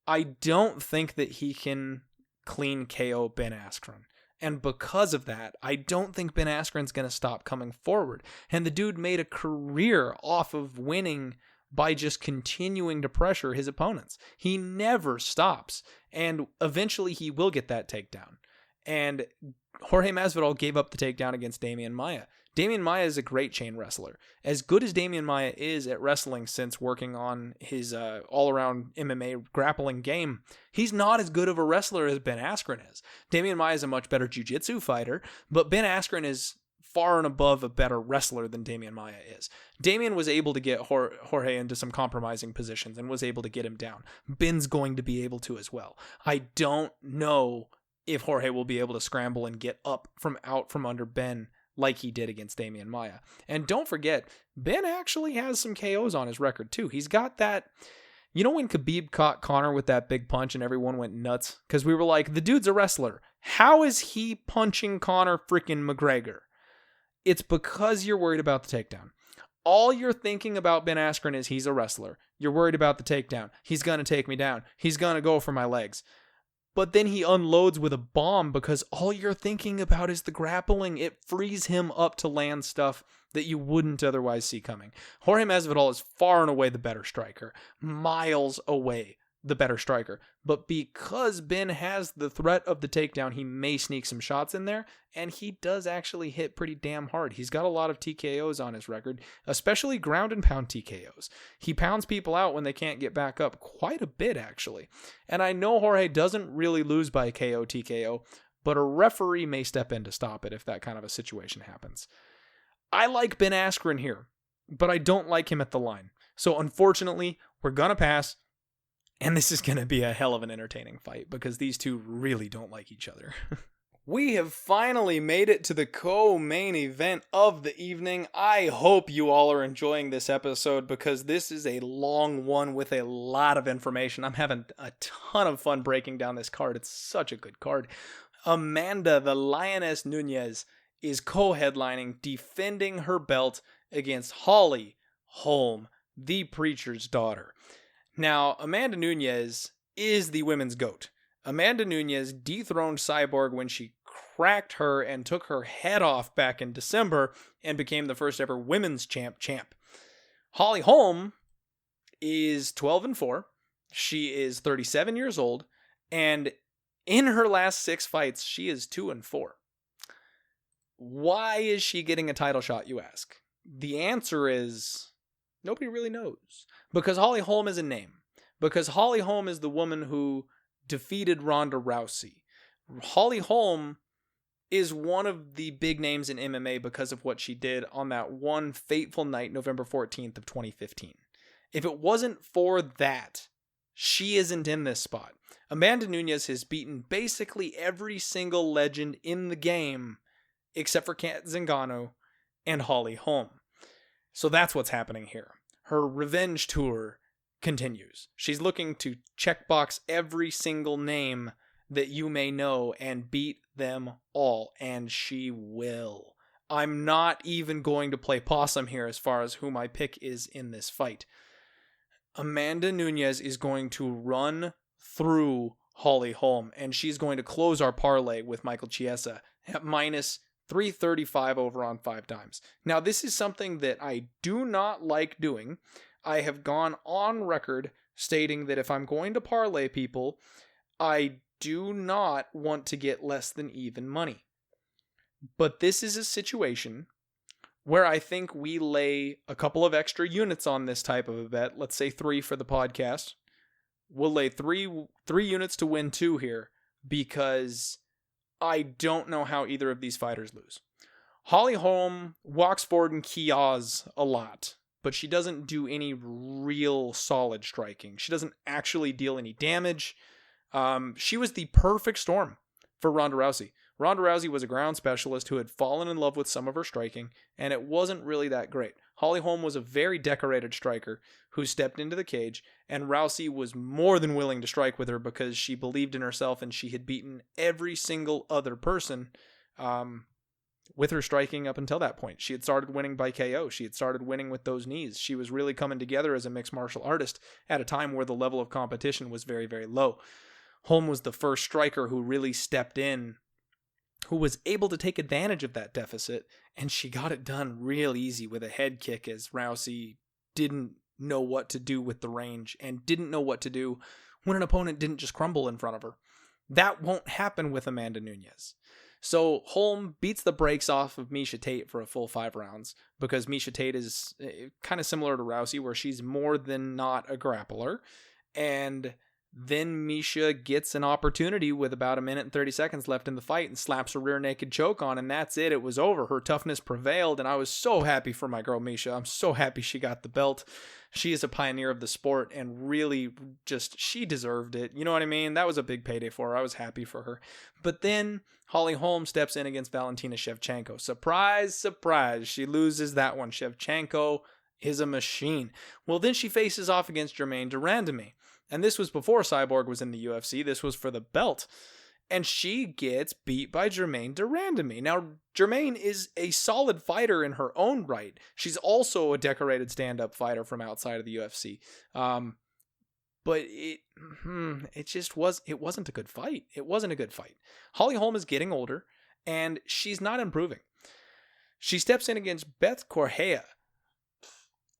I don't think that he can clean KO Ben Askren. And because of that, I don't think Ben Askren's going to stop coming forward. And the dude made a career off of winning by just continuing to pressure his opponents. He never stops. And eventually he will get that takedown. And Jorge Masvidal gave up the takedown against Damian Maia. Damian Maia is a great chain wrestler. As good as Damian Maia is at wrestling since working on his all-around MMA grappling game, he's not as good of a wrestler as Ben Askren is. Damian Maia is a much better jiu-jitsu fighter, but Ben Askren is far and above a better wrestler than Damian Maia is. Damian was able to get Jorge into some compromising positions and was able to get him down. Ben's going to be able to as well. I don't know if Jorge will be able to scramble and get up from out from under Ben like he did against Damian Maia. And don't forget, Ben actually has some KOs on his record too. He's got that, you know when Khabib caught Conor with that big punch and everyone went nuts? Because we were like, the dude's a wrestler. How is he punching Conor freaking McGregor? It's because you're worried about the takedown. All you're thinking about Ben Askren is he's a wrestler. You're worried about the takedown. He's going to take me down. He's going to go for my legs. But then he unloads with a bomb because all you're thinking about is the grappling. It frees him up to land stuff that you wouldn't otherwise see coming. Jorge Masvidal is far and away the better striker. Miles away the better striker. But because Ben has the threat of the takedown, he may sneak some shots in there, and he does actually hit pretty damn hard. He's got a lot of TKOs on his record, especially ground and pound TKOs. He pounds people out when they can't get back up quite a bit, actually. And I know Jorge doesn't really lose by KO TKO, but a referee may step in to stop it if that kind of a situation happens. I like Ben Askren here, but I don't like him at the line. So unfortunately, we're going to pass. And this is going to be a hell of an entertaining fight because these two really don't like each other. We have finally made it to the co-main event of the evening. I hope you all are enjoying this episode because this is a long one with a lot of information. I'm having a ton of fun breaking down this card. It's such a good card. Amanda, the Lioness Nunes, is co-headlining, defending her belt against Holly Holm, the Preacher's daughter. Now, Amanda Nunes is the women's GOAT. Amanda Nunes dethroned Cyborg when she cracked her and took her head off back in December and became the first ever women's champ. Holly Holm is 12-4. She is 37 years old, and in her last 6 fights, she is 2-4. Why is she getting a title shot, you ask? The answer is nobody really knows. Because Holly Holm is a name. Because Holly Holm is the woman who defeated Ronda Rousey. Holly Holm is one of the big names in MMA because of what she did on that one fateful night, November 14th of 2015. If it wasn't for that, she isn't in this spot. Amanda Nunes has beaten basically every single legend in the game except for Kat Zingano and Holly Holm. So that's what's happening here. Her revenge tour continues. She's looking to checkbox every single name that you may know and beat them all, and she will. I'm not even going to play possum here as far as who my pick is in this fight. Amanda Nunes is going to run through Holly Holm, and she's going to close our parlay with Michael Chiesa at minus 335 over on 5 times. Now, this is something that I do not like doing. I have gone on record stating that if I'm going to parlay people, I do not want to get less than even money. But this is a situation where I think we lay a couple of extra units on this type of a bet. Let's say 3 for the podcast. We'll lay 3 units to win 2 here because I don't know how either of these fighters lose. Holly Holm walks forward and kias a lot, but she doesn't do any real solid striking. She doesn't actually deal any damage. She was the perfect storm for Ronda Rousey. Ronda Rousey was a ground specialist who had fallen in love with some of her striking, and it wasn't really that great. Holly Holm was a very decorated striker who stepped into the cage, and Rousey was more than willing to strike with her because she believed in herself and she had beaten every single other person with her striking up until that point. She had started winning by KO. She had started winning with those knees. She was really coming together as a mixed martial artist at a time where the level of competition was very, very low. Holm was the first striker who really stepped in, who was able to take advantage of that deficit, and she got it done real easy with a head kick as Rousey didn't know what to do with the range and didn't know what to do when an opponent didn't just crumble in front of her. That won't happen with Amanda Nunes. So Holm beats the brakes off of Miesha Tate for a full 5 rounds because Miesha Tate is kind of similar to Rousey where she's more than not a grappler, and then Miesha gets an opportunity with about 1 minute and 30 seconds left in the fight and slaps a rear naked choke on, and that's it. It was over. Her toughness prevailed, and I was so happy for my girl Miesha. I'm so happy she got the belt. She is a pioneer of the sport, and really just, she deserved it. You know what I mean? That was a big payday for her. I was happy for her. But then Holly Holm steps in against Valentina Shevchenko. Surprise, surprise. She loses that one. Shevchenko is a machine. Well, then she faces off against Germaine de Randamie. And this was before Cyborg was in the UFC. This was for the belt. And she gets beat by Germaine de Randamie. Now, Germaine is a solid fighter in her own right. She's also a decorated stand-up fighter from outside of the UFC. But it just wasn't a good fight. It wasn't a good fight. Holly Holm is getting older, and she's not improving. She steps in against Beth Correia.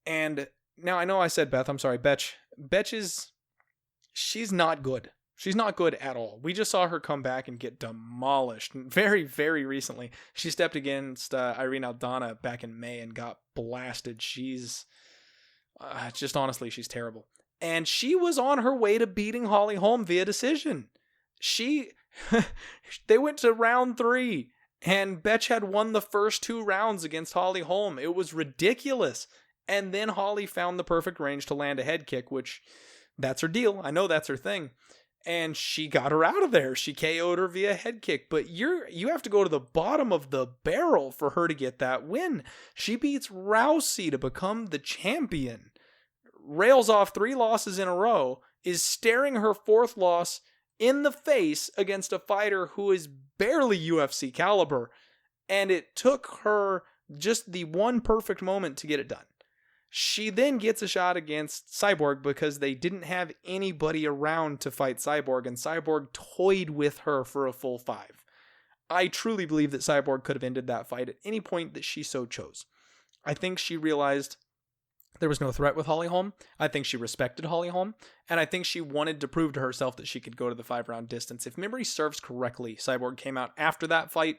And now I know I said Beth. I'm sorry, Betch. Betch is... she's not good. She's not good at all. We just saw her come back and get demolished very, very recently. She stepped against Irene Aldana back in May and got blasted. She's just honestly, she's terrible. And she was on her way to beating Holly Holm via decision. They went to round 3 and Betch had won the first 2 rounds against Holly Holm. It was ridiculous. And then Holly found the perfect range to land a head kick, which... that's her deal. I know that's her thing. And she got her out of there. She KO'd her via head kick. But you have to go to the bottom of the barrel for her to get that win. She beats Rousey to become the champion. Rails off 3 losses in a row. Is staring her 4th loss in the face against a fighter who is barely UFC caliber. And it took her just the one perfect moment to get it done. She then gets a shot against Cyborg because they didn't have anybody around to fight Cyborg, and Cyborg toyed with her for a full 5. I truly believe that Cyborg could have ended that fight at any point that she so chose. I think she realized there was no threat with Holly Holm. I think she respected Holly Holm, and I think she wanted to prove to herself that she could go to the 5-round distance. If memory serves correctly, Cyborg came out after that fight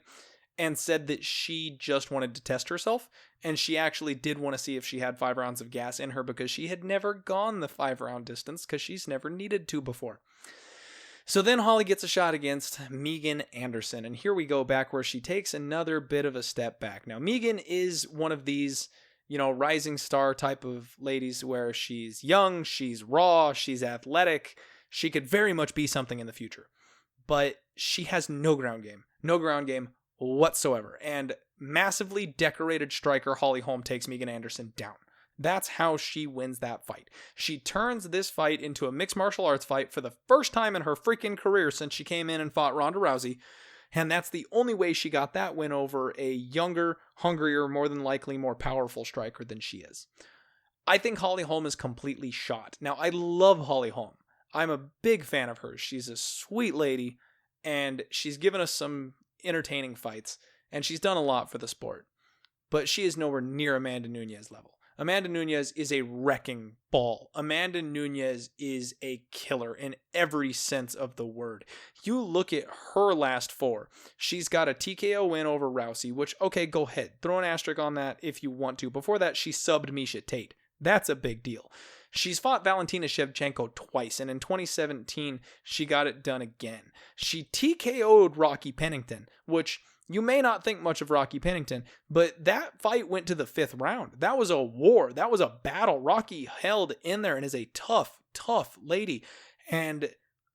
and said that she just wanted to test herself, and she actually did want to see if she had 5 rounds of gas in her because she had never gone the 5-round distance because she's never needed to before. So then Holly gets a shot against Megan Anderson, and here we go back where she takes another bit of a step back. Now, Megan is one of these, rising star type of ladies where she's young, she's raw, she's athletic, she could very much be something in the future, but she has no ground game whatsoever, and massively decorated striker Holly Holm takes Megan Anderson down. That's how she wins that fight. She turns this fight into a mixed martial arts fight for the first time in her freaking career since she came in and fought Ronda Rousey, and that's the only way she got that win over a younger, hungrier, more than likely more powerful striker than she is. I think Holly Holm is completely shot. Now, I love Holly Holm. I'm a big fan of hers. She's a sweet lady, and she's given us some entertaining fights, and she's done a lot for the sport, but she is nowhere near Amanda Nunes level. Amanda Nunes is a wrecking ball. Amanda Nunes is a killer in every sense of the word. You look at her last 4. She's got a TKO win over Rousey, which, okay, go ahead. Throw an asterisk on that if you want to. Before that, she subbed Miesha Tate. That's a big deal. She's fought Valentina Shevchenko twice, and in 2017, she got it done again. She TKO'd Rocky Pennington, which you may not think much of Rocky Pennington, but that fight went to the 5th round. That was a war. That was a battle. Rocky held in there and is a tough, tough lady. And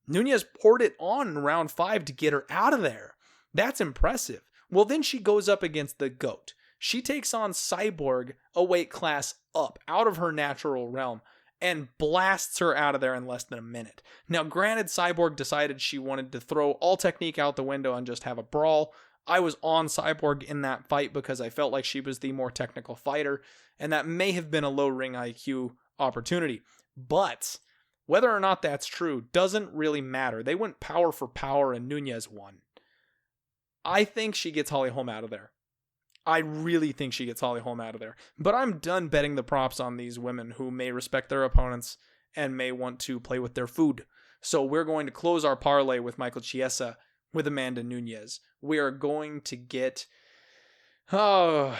Nunes poured it on in round 5 to get her out of there. That's impressive. Well, then she goes up against the GOAT. She takes on Cyborg a weight class up, out of her natural realm, and blasts her out of there in less than a minute. Now, granted, Cyborg decided she wanted to throw all technique out the window and just have a brawl. I was on Cyborg in that fight because I felt like she was the more technical fighter, and that may have been a low ring IQ opportunity. But whether or not that's true doesn't really matter. They went power for power, and Nunes won. I think she gets Holly Holm out of there. I really think she gets Holly Holm out of there. But I'm done betting the props on these women who may respect their opponents and may want to play with their food. So we're going to close our parlay with Michael Chiesa with Amanda Nunes. We are going to get... so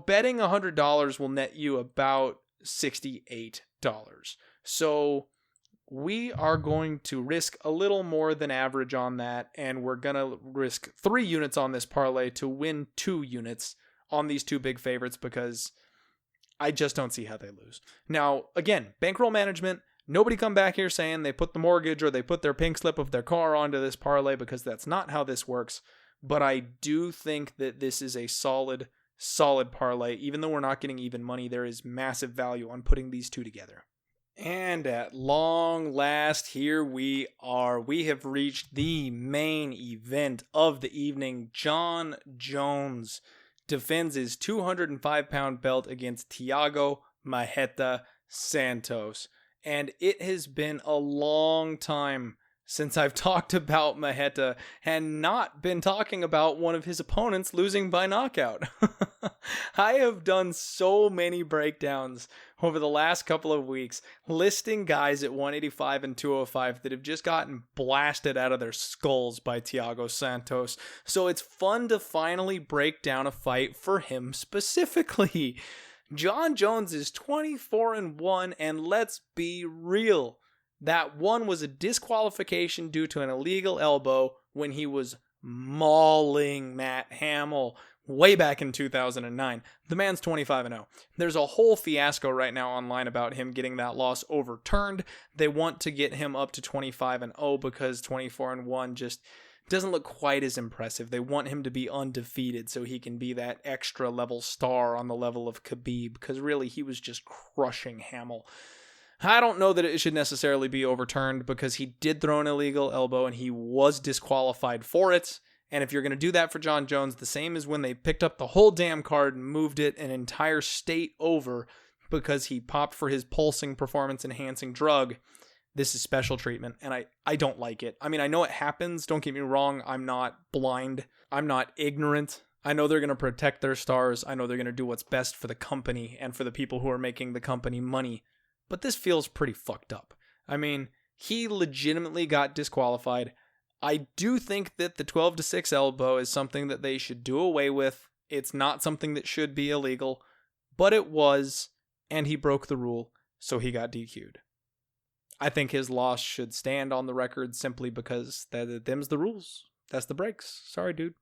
betting $100 will net you about $68. So we are going to risk a little more than average on that, and we're going to risk 3 units on this parlay to win 2 units on these 2 big favorites because I just don't see how they lose. Now, again, bankroll management. Nobody come back here saying they put the mortgage or they put their pink slip of their car onto this parlay because that's not how this works. But I do think that this is a solid parlay. Even though we're not getting even money, there is massive value on putting these 2 together. And at long last, here we are. We have reached the main event of the evening. Jon Jones defends his 205-pound belt against Thiago Marreta Santos. And it has been a long time since I've talked about Marreta and not been talking about one of his opponents losing by knockout. I have done so many breakdowns over the last couple of weeks listing guys at 185 and 205 that have just gotten blasted out of their skulls by Thiago Santos. So it's fun to finally break down a fight for him specifically. Jon Jones is 24-1, and let's be real. That one was a disqualification due to an illegal elbow when he was mauling Matt Hamill way back in 2009. The man's 25-0. There's a whole fiasco right now online about him getting that loss overturned. They want to get him up to 25-0 because 24-1 just doesn't look quite as impressive. They want him to be undefeated so he can be that extra level star on the level of Khabib, because really he was just crushing Hamill. I don't know that it should necessarily be overturned because he did throw an illegal elbow and he was disqualified for it. And if you're going to do that for Jon Jones, the same as when they picked up the whole damn card and moved it an entire state over because he popped for his pulsing performance-enhancing drug. This is special treatment, and I don't like it. I mean, I know it happens. Don't get me wrong. I'm not blind. I'm not ignorant. I know they're going to protect their stars. I know they're going to do what's best for the company and for the people who are making the company money. But this feels pretty fucked up. I mean, he legitimately got disqualified. I do think that the 12-6 elbow is something that they should do away with. It's not something that should be illegal, but it was, and he broke the rule, so he got DQ'd. I think his loss should stand on the record simply because them's the rules. That's the breaks. Sorry, dude.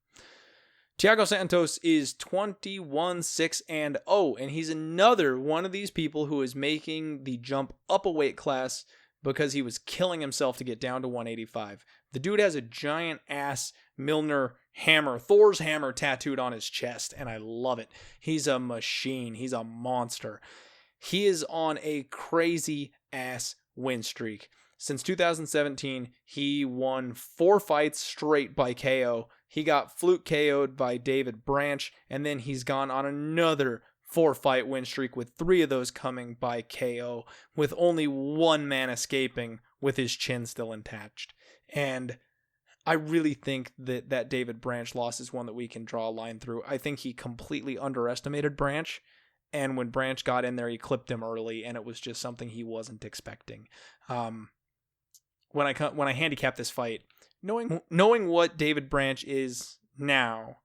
Thiago Santos is 21-6-0, and he's another one of these people who is making the jump up a weight class because he was killing himself to get down to 185. The dude has a giant ass Milner hammer, Thor's hammer tattooed on his chest, and I love it. He's a machine. He's a monster. He is on a crazy ass win streak. Since 2017, he won 4 fights straight by KO. He got fluke KO'd by David Branch, and then he's gone on another 4-fight win streak with 3 of those coming by KO, with only one man escaping with his chin still intact. And I really think that David Branch loss is one that we can draw a line through. I think he completely underestimated Branch, and when Branch got in there, he clipped him early, and it was just something he wasn't expecting. When I handicapped this fight, knowing what David Branch is now,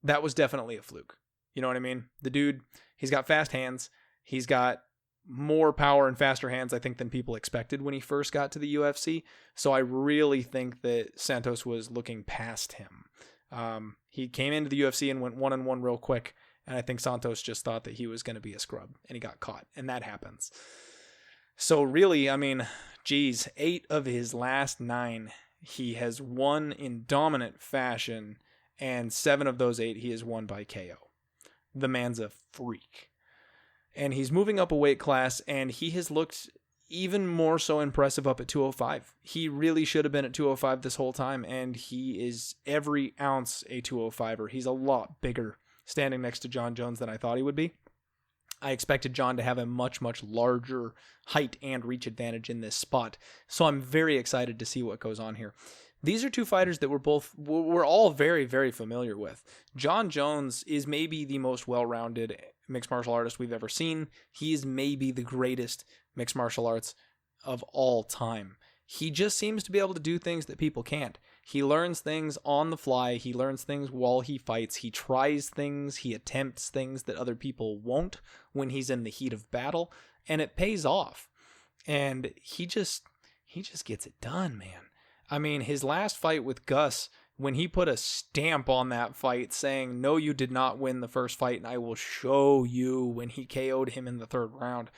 that was definitely a fluke. You know what I mean? The dude, he's got fast hands. He's got more power and faster hands, I think, than people expected when he first got to the UFC. So I really think that Santos was looking past him. He came into the UFC and went 1-1 real quick. And I think Santos just thought that he was going to be a scrub, and he got caught, and that happens. So really, I mean, 8 of his last 9, he has won in dominant fashion, and 7 of those 8 he has won by KO. The man's a freak. And he's moving up a weight class, and he has looked even more so impressive up at 205. He really should have been at 205 this whole time, and he is every ounce a 205er. He's a lot bigger standing next to John Jones than I thought he would be. I expected John to have a much, much larger height and reach advantage in this spot. So I'm very excited to see what goes on here. These are 2 fighters that we're all very, very familiar with. John Jones is maybe the most well-rounded mixed martial artist we've ever seen. He is maybe the greatest mixed martial arts of all time. He just seems to be able to do things that people can't. He learns things on the fly. He learns things while he fights. He tries things. He attempts things that other people won't when he's in the heat of battle, and it pays off. And he just gets it done, man. I mean, his last fight with Gus, when he put a stamp on that fight saying, "No, you did not win the first fight, and I will show you," when he KO'd him in the 3rd round,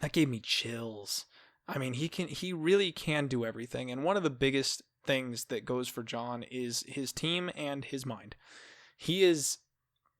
that gave me chills. I mean, he really can do everything. And one of the biggest things that goes for John is his team and his mind. He is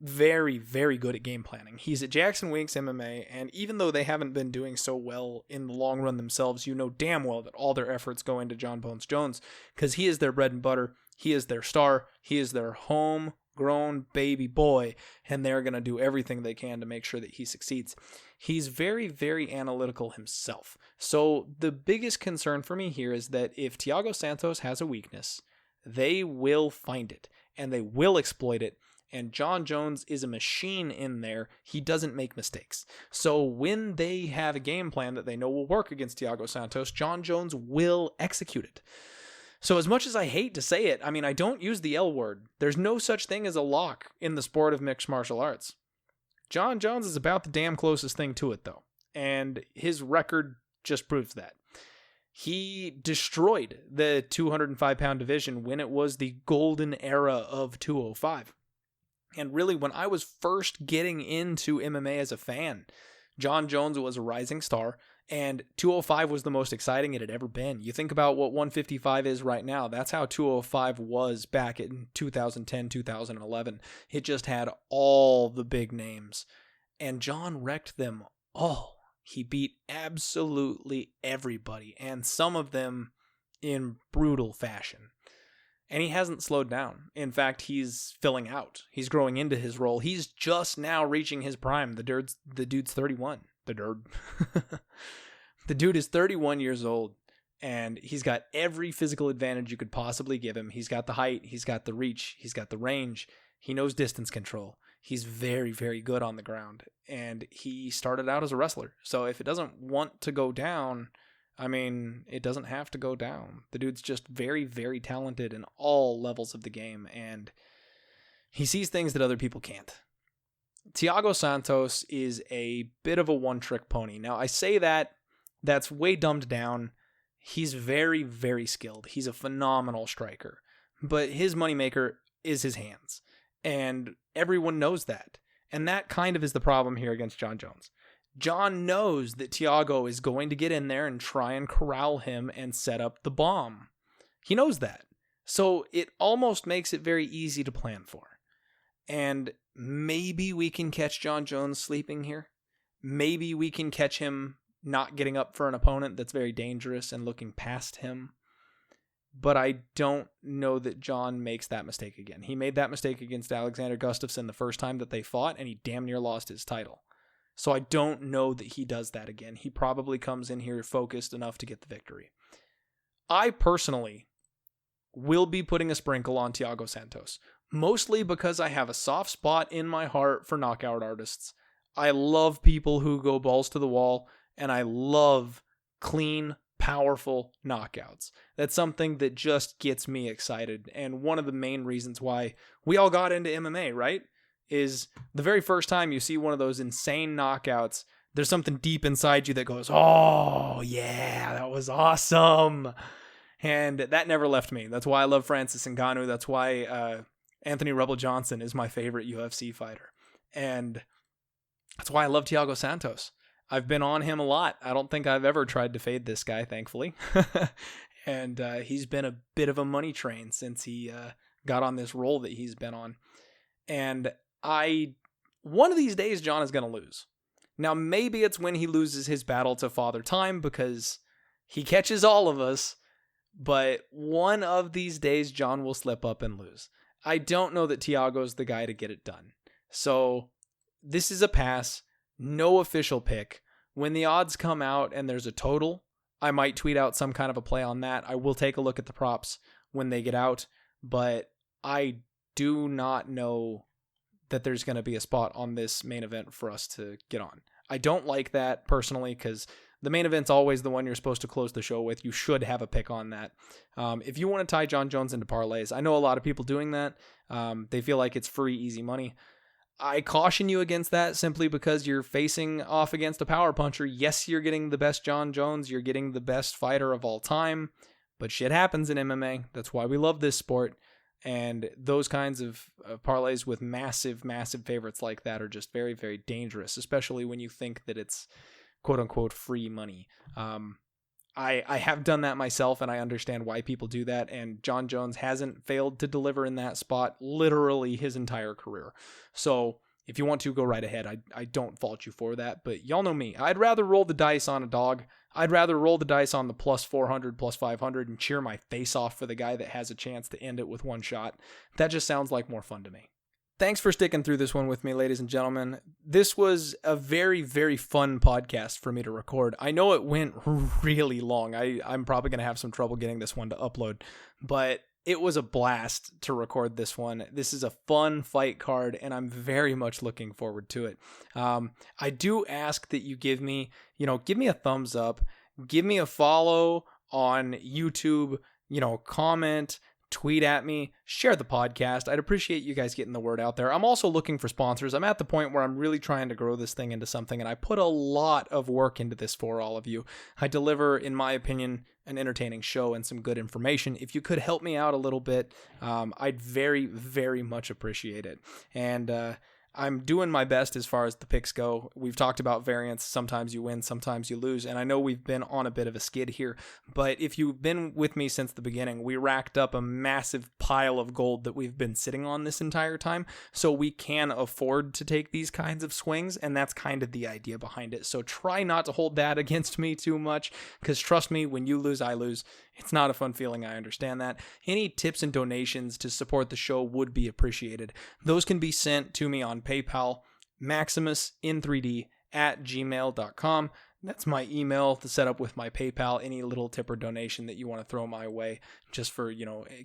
very, very good at game planning. He's at Jackson Winks MMA, and even though they haven't been doing so well in the long run themselves, you know damn well that all their efforts go into John Bones Jones, because he is their bread and butter. He is their star. He is their homegrown baby boy, and they're going to do everything they can to make sure that he succeeds. He's very, very analytical himself. So the biggest concern for me here is that if Thiago Santos has a weakness, they will find it, and they will exploit it. And John Jones is a machine in there. He doesn't make mistakes. So when they have a game plan that they know will work against Thiago Santos, John Jones will execute it. So as much as I hate to say it, I mean, I don't use the L word. There's no such thing as a lock in the sport of mixed martial arts. John Jones is about the damn closest thing to it, though. And his record just proves that. He destroyed the 205-pound division when it was the golden era of 205. And really, when I was first getting into MMA as a fan, John Jones was a rising star, and 205 was the most exciting it had ever been. You think about what 155 is right now. That's how 205 was back in 2010, 2011. It just had all the big names, and John wrecked them all. He beat absolutely everybody, and some of them in brutal fashion. And he hasn't slowed down. In fact, he's filling out. He's growing into his role. He's just now reaching his prime. The dude's 31. the dude. The dude is 31 years old, and he's got every physical advantage you could possibly give him. He's got the height, he's got the reach, he's got the range, he knows distance control. He's very, very good on the ground, and he started out as a wrestler. So if it doesn't want to go down, I mean, it doesn't have to go down. The dude's just very, very talented in all levels of the game, and he sees things that other people can't. Thiago Santos is a bit of a one-trick pony. Now, I say that's way dumbed down. He's very, very skilled. He's a phenomenal striker, but his moneymaker is his hands, and everyone knows that. And that kind of is the problem here against Jon Jones. Jon knows that Thiago is going to get in there and try and corral him and set up the bomb. He knows that. So it almost makes it very easy to plan for. And maybe we can catch Jon Jones sleeping here. Maybe we can catch him not getting up for an opponent that's very dangerous and looking past him. But I don't know that Jon makes that mistake again. He made that mistake against Alexander Gustafsson the first time that they fought, and he damn near lost his title. So I don't know that he does that again. He probably comes in here focused enough to get the victory. I personally will be putting a sprinkle on Thiago Santos, mostly because I have a soft spot in my heart for knockout artists. I love people who go balls to the wall, and I love clean, powerful knockouts. That's something that just gets me excited. And one of the main reasons why we all got into MMA, right? Is the very first time you see one of those insane knockouts, there's something deep inside you that goes, oh yeah, that was awesome. And that never left me. That's why I love Francis Ngannou. That's why Anthony Rebel Johnson is my favorite UFC fighter. And that's why I love Thiago Santos. I've been on him a lot. I don't think I've ever tried to fade this guy, thankfully. And he's been a bit of a money train since he got on this roll that he's been on. And one of these days, Jon is going to lose. Now, maybe it's when he loses his battle to Father Time because he catches all of us. But one of these days, Jon will slip up and lose. I don't know that Thiago's the guy to get it done. So this is a pass. No official pick. When the odds come out and there's a total, I might tweet out some kind of a play on that. I will take a look at the props when they get out, but I do not know that there's going to be a spot on this main event for us to get on. I don't like that personally because the main event's always the one you're supposed to close the show with. You should have a pick on that. If you want to tie Jon Jones into parlays, I know a lot of people doing that. They feel like it's free, easy money. I caution you against that simply because you're facing off against a power puncher. Yes, you're getting the best Jon Jones. You're getting the best fighter of all time. But shit happens in MMA. That's why we love this sport. And those kinds of parlays with massive, massive favorites like that are just very, very dangerous, especially when you think that it's quote-unquote free money. I have done that myself, and I understand why people do that, and Jon Jones hasn't failed to deliver in that spot literally his entire career. So if you want to, go right ahead. I don't fault you for that, but y'all know me. I'd rather roll the dice on a dog. I'd rather roll the dice on the plus 400, plus 500, and cheer my face off for the guy that has a chance to end it with one shot. That just sounds like more fun to me. Thanks for sticking through this one with me, ladies and gentlemen. This was a very, very fun podcast for me to record. I know it went really long. I'm probably going to have some trouble getting this one to upload, but it was a blast to record this one. This is a fun fight card, and I'm very much looking forward to it. I do ask that you give me a thumbs up, give me a follow on YouTube, comment, tweet at me, share the podcast. I'd appreciate you guys getting the word out there. I'm also looking for sponsors. I'm at the point where I'm really trying to grow this thing into something, and I put a lot of work into this for all of you. I deliver, in my opinion, an entertaining show and some good information. If you could help me out a little bit, I'd very, very much appreciate it. And I'm doing my best as far as the picks go. We've talked about variance. Sometimes you win, sometimes you lose. And I know we've been on a bit of a skid here, but if you've been with me since the beginning, we racked up a massive pile of gold that we've been sitting on this entire time. So we can afford to take these kinds of swings. And that's kind of the idea behind it. So try not to hold that against me too much, because trust me, when you lose, I lose. It's not a fun feeling. I understand that. Any tips and donations to support the show would be appreciated. Those can be sent to me on PayPal, Maximus in 3D diehardmma@gmail.com. That's my email to set up with my PayPal. Any little tip or donation that you want to throw my way just for,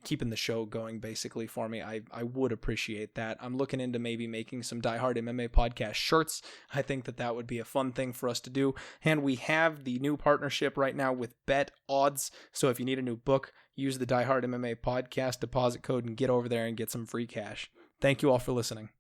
keeping the show going basically for me. I would appreciate that. I'm looking into maybe making some Die Hard MMA podcast shirts. I think that would be a fun thing for us to do. And we have the new partnership right now with Bet Odds. So if you need a new book, use the Die Hard MMA podcast deposit code and get over there and get some free cash. Thank you all for listening.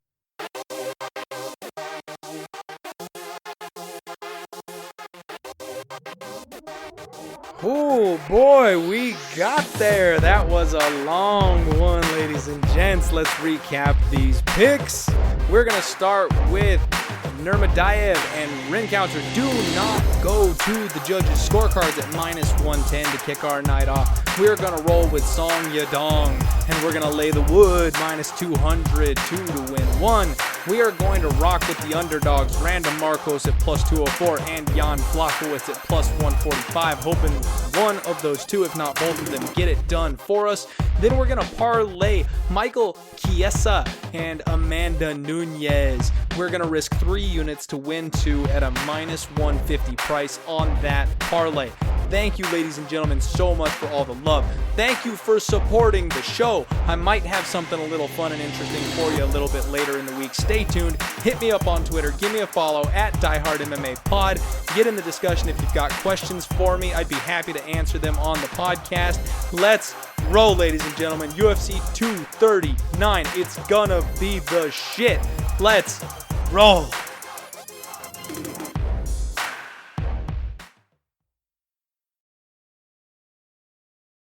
Oh boy, we got there. That was a long one, ladies and gents. Let's recap these picks. We're going to start with Naurdiev and Rencountre. Do not go to the judges' scorecards at -110 to kick our night off. We're going to roll with Song Yadong, and we're going to lay the wood -200, 2 to win 1. We are going to rock with the underdogs, Random Markos at +204 and Jan Blachowicz at +145, hoping one of those two, if not both of them, get it done for us. Then we're going to parlay Michael Chiesa and Amanda Nunes. We're going to risk 3 units to win 2 at a -150 price on that parlay. Thank you, ladies and gentlemen, so much for all the love. Thank you for supporting the show. I might have something a little fun and interesting for you a little bit later in the week. Stay tuned. Hit me up on Twitter. Give me a follow at diehardmma pod. Get in the discussion if you've got questions for me. I'd be happy to answer them on the podcast. Let's roll, ladies and gentlemen. UFC 239. It's gonna be the shit. Let's roll.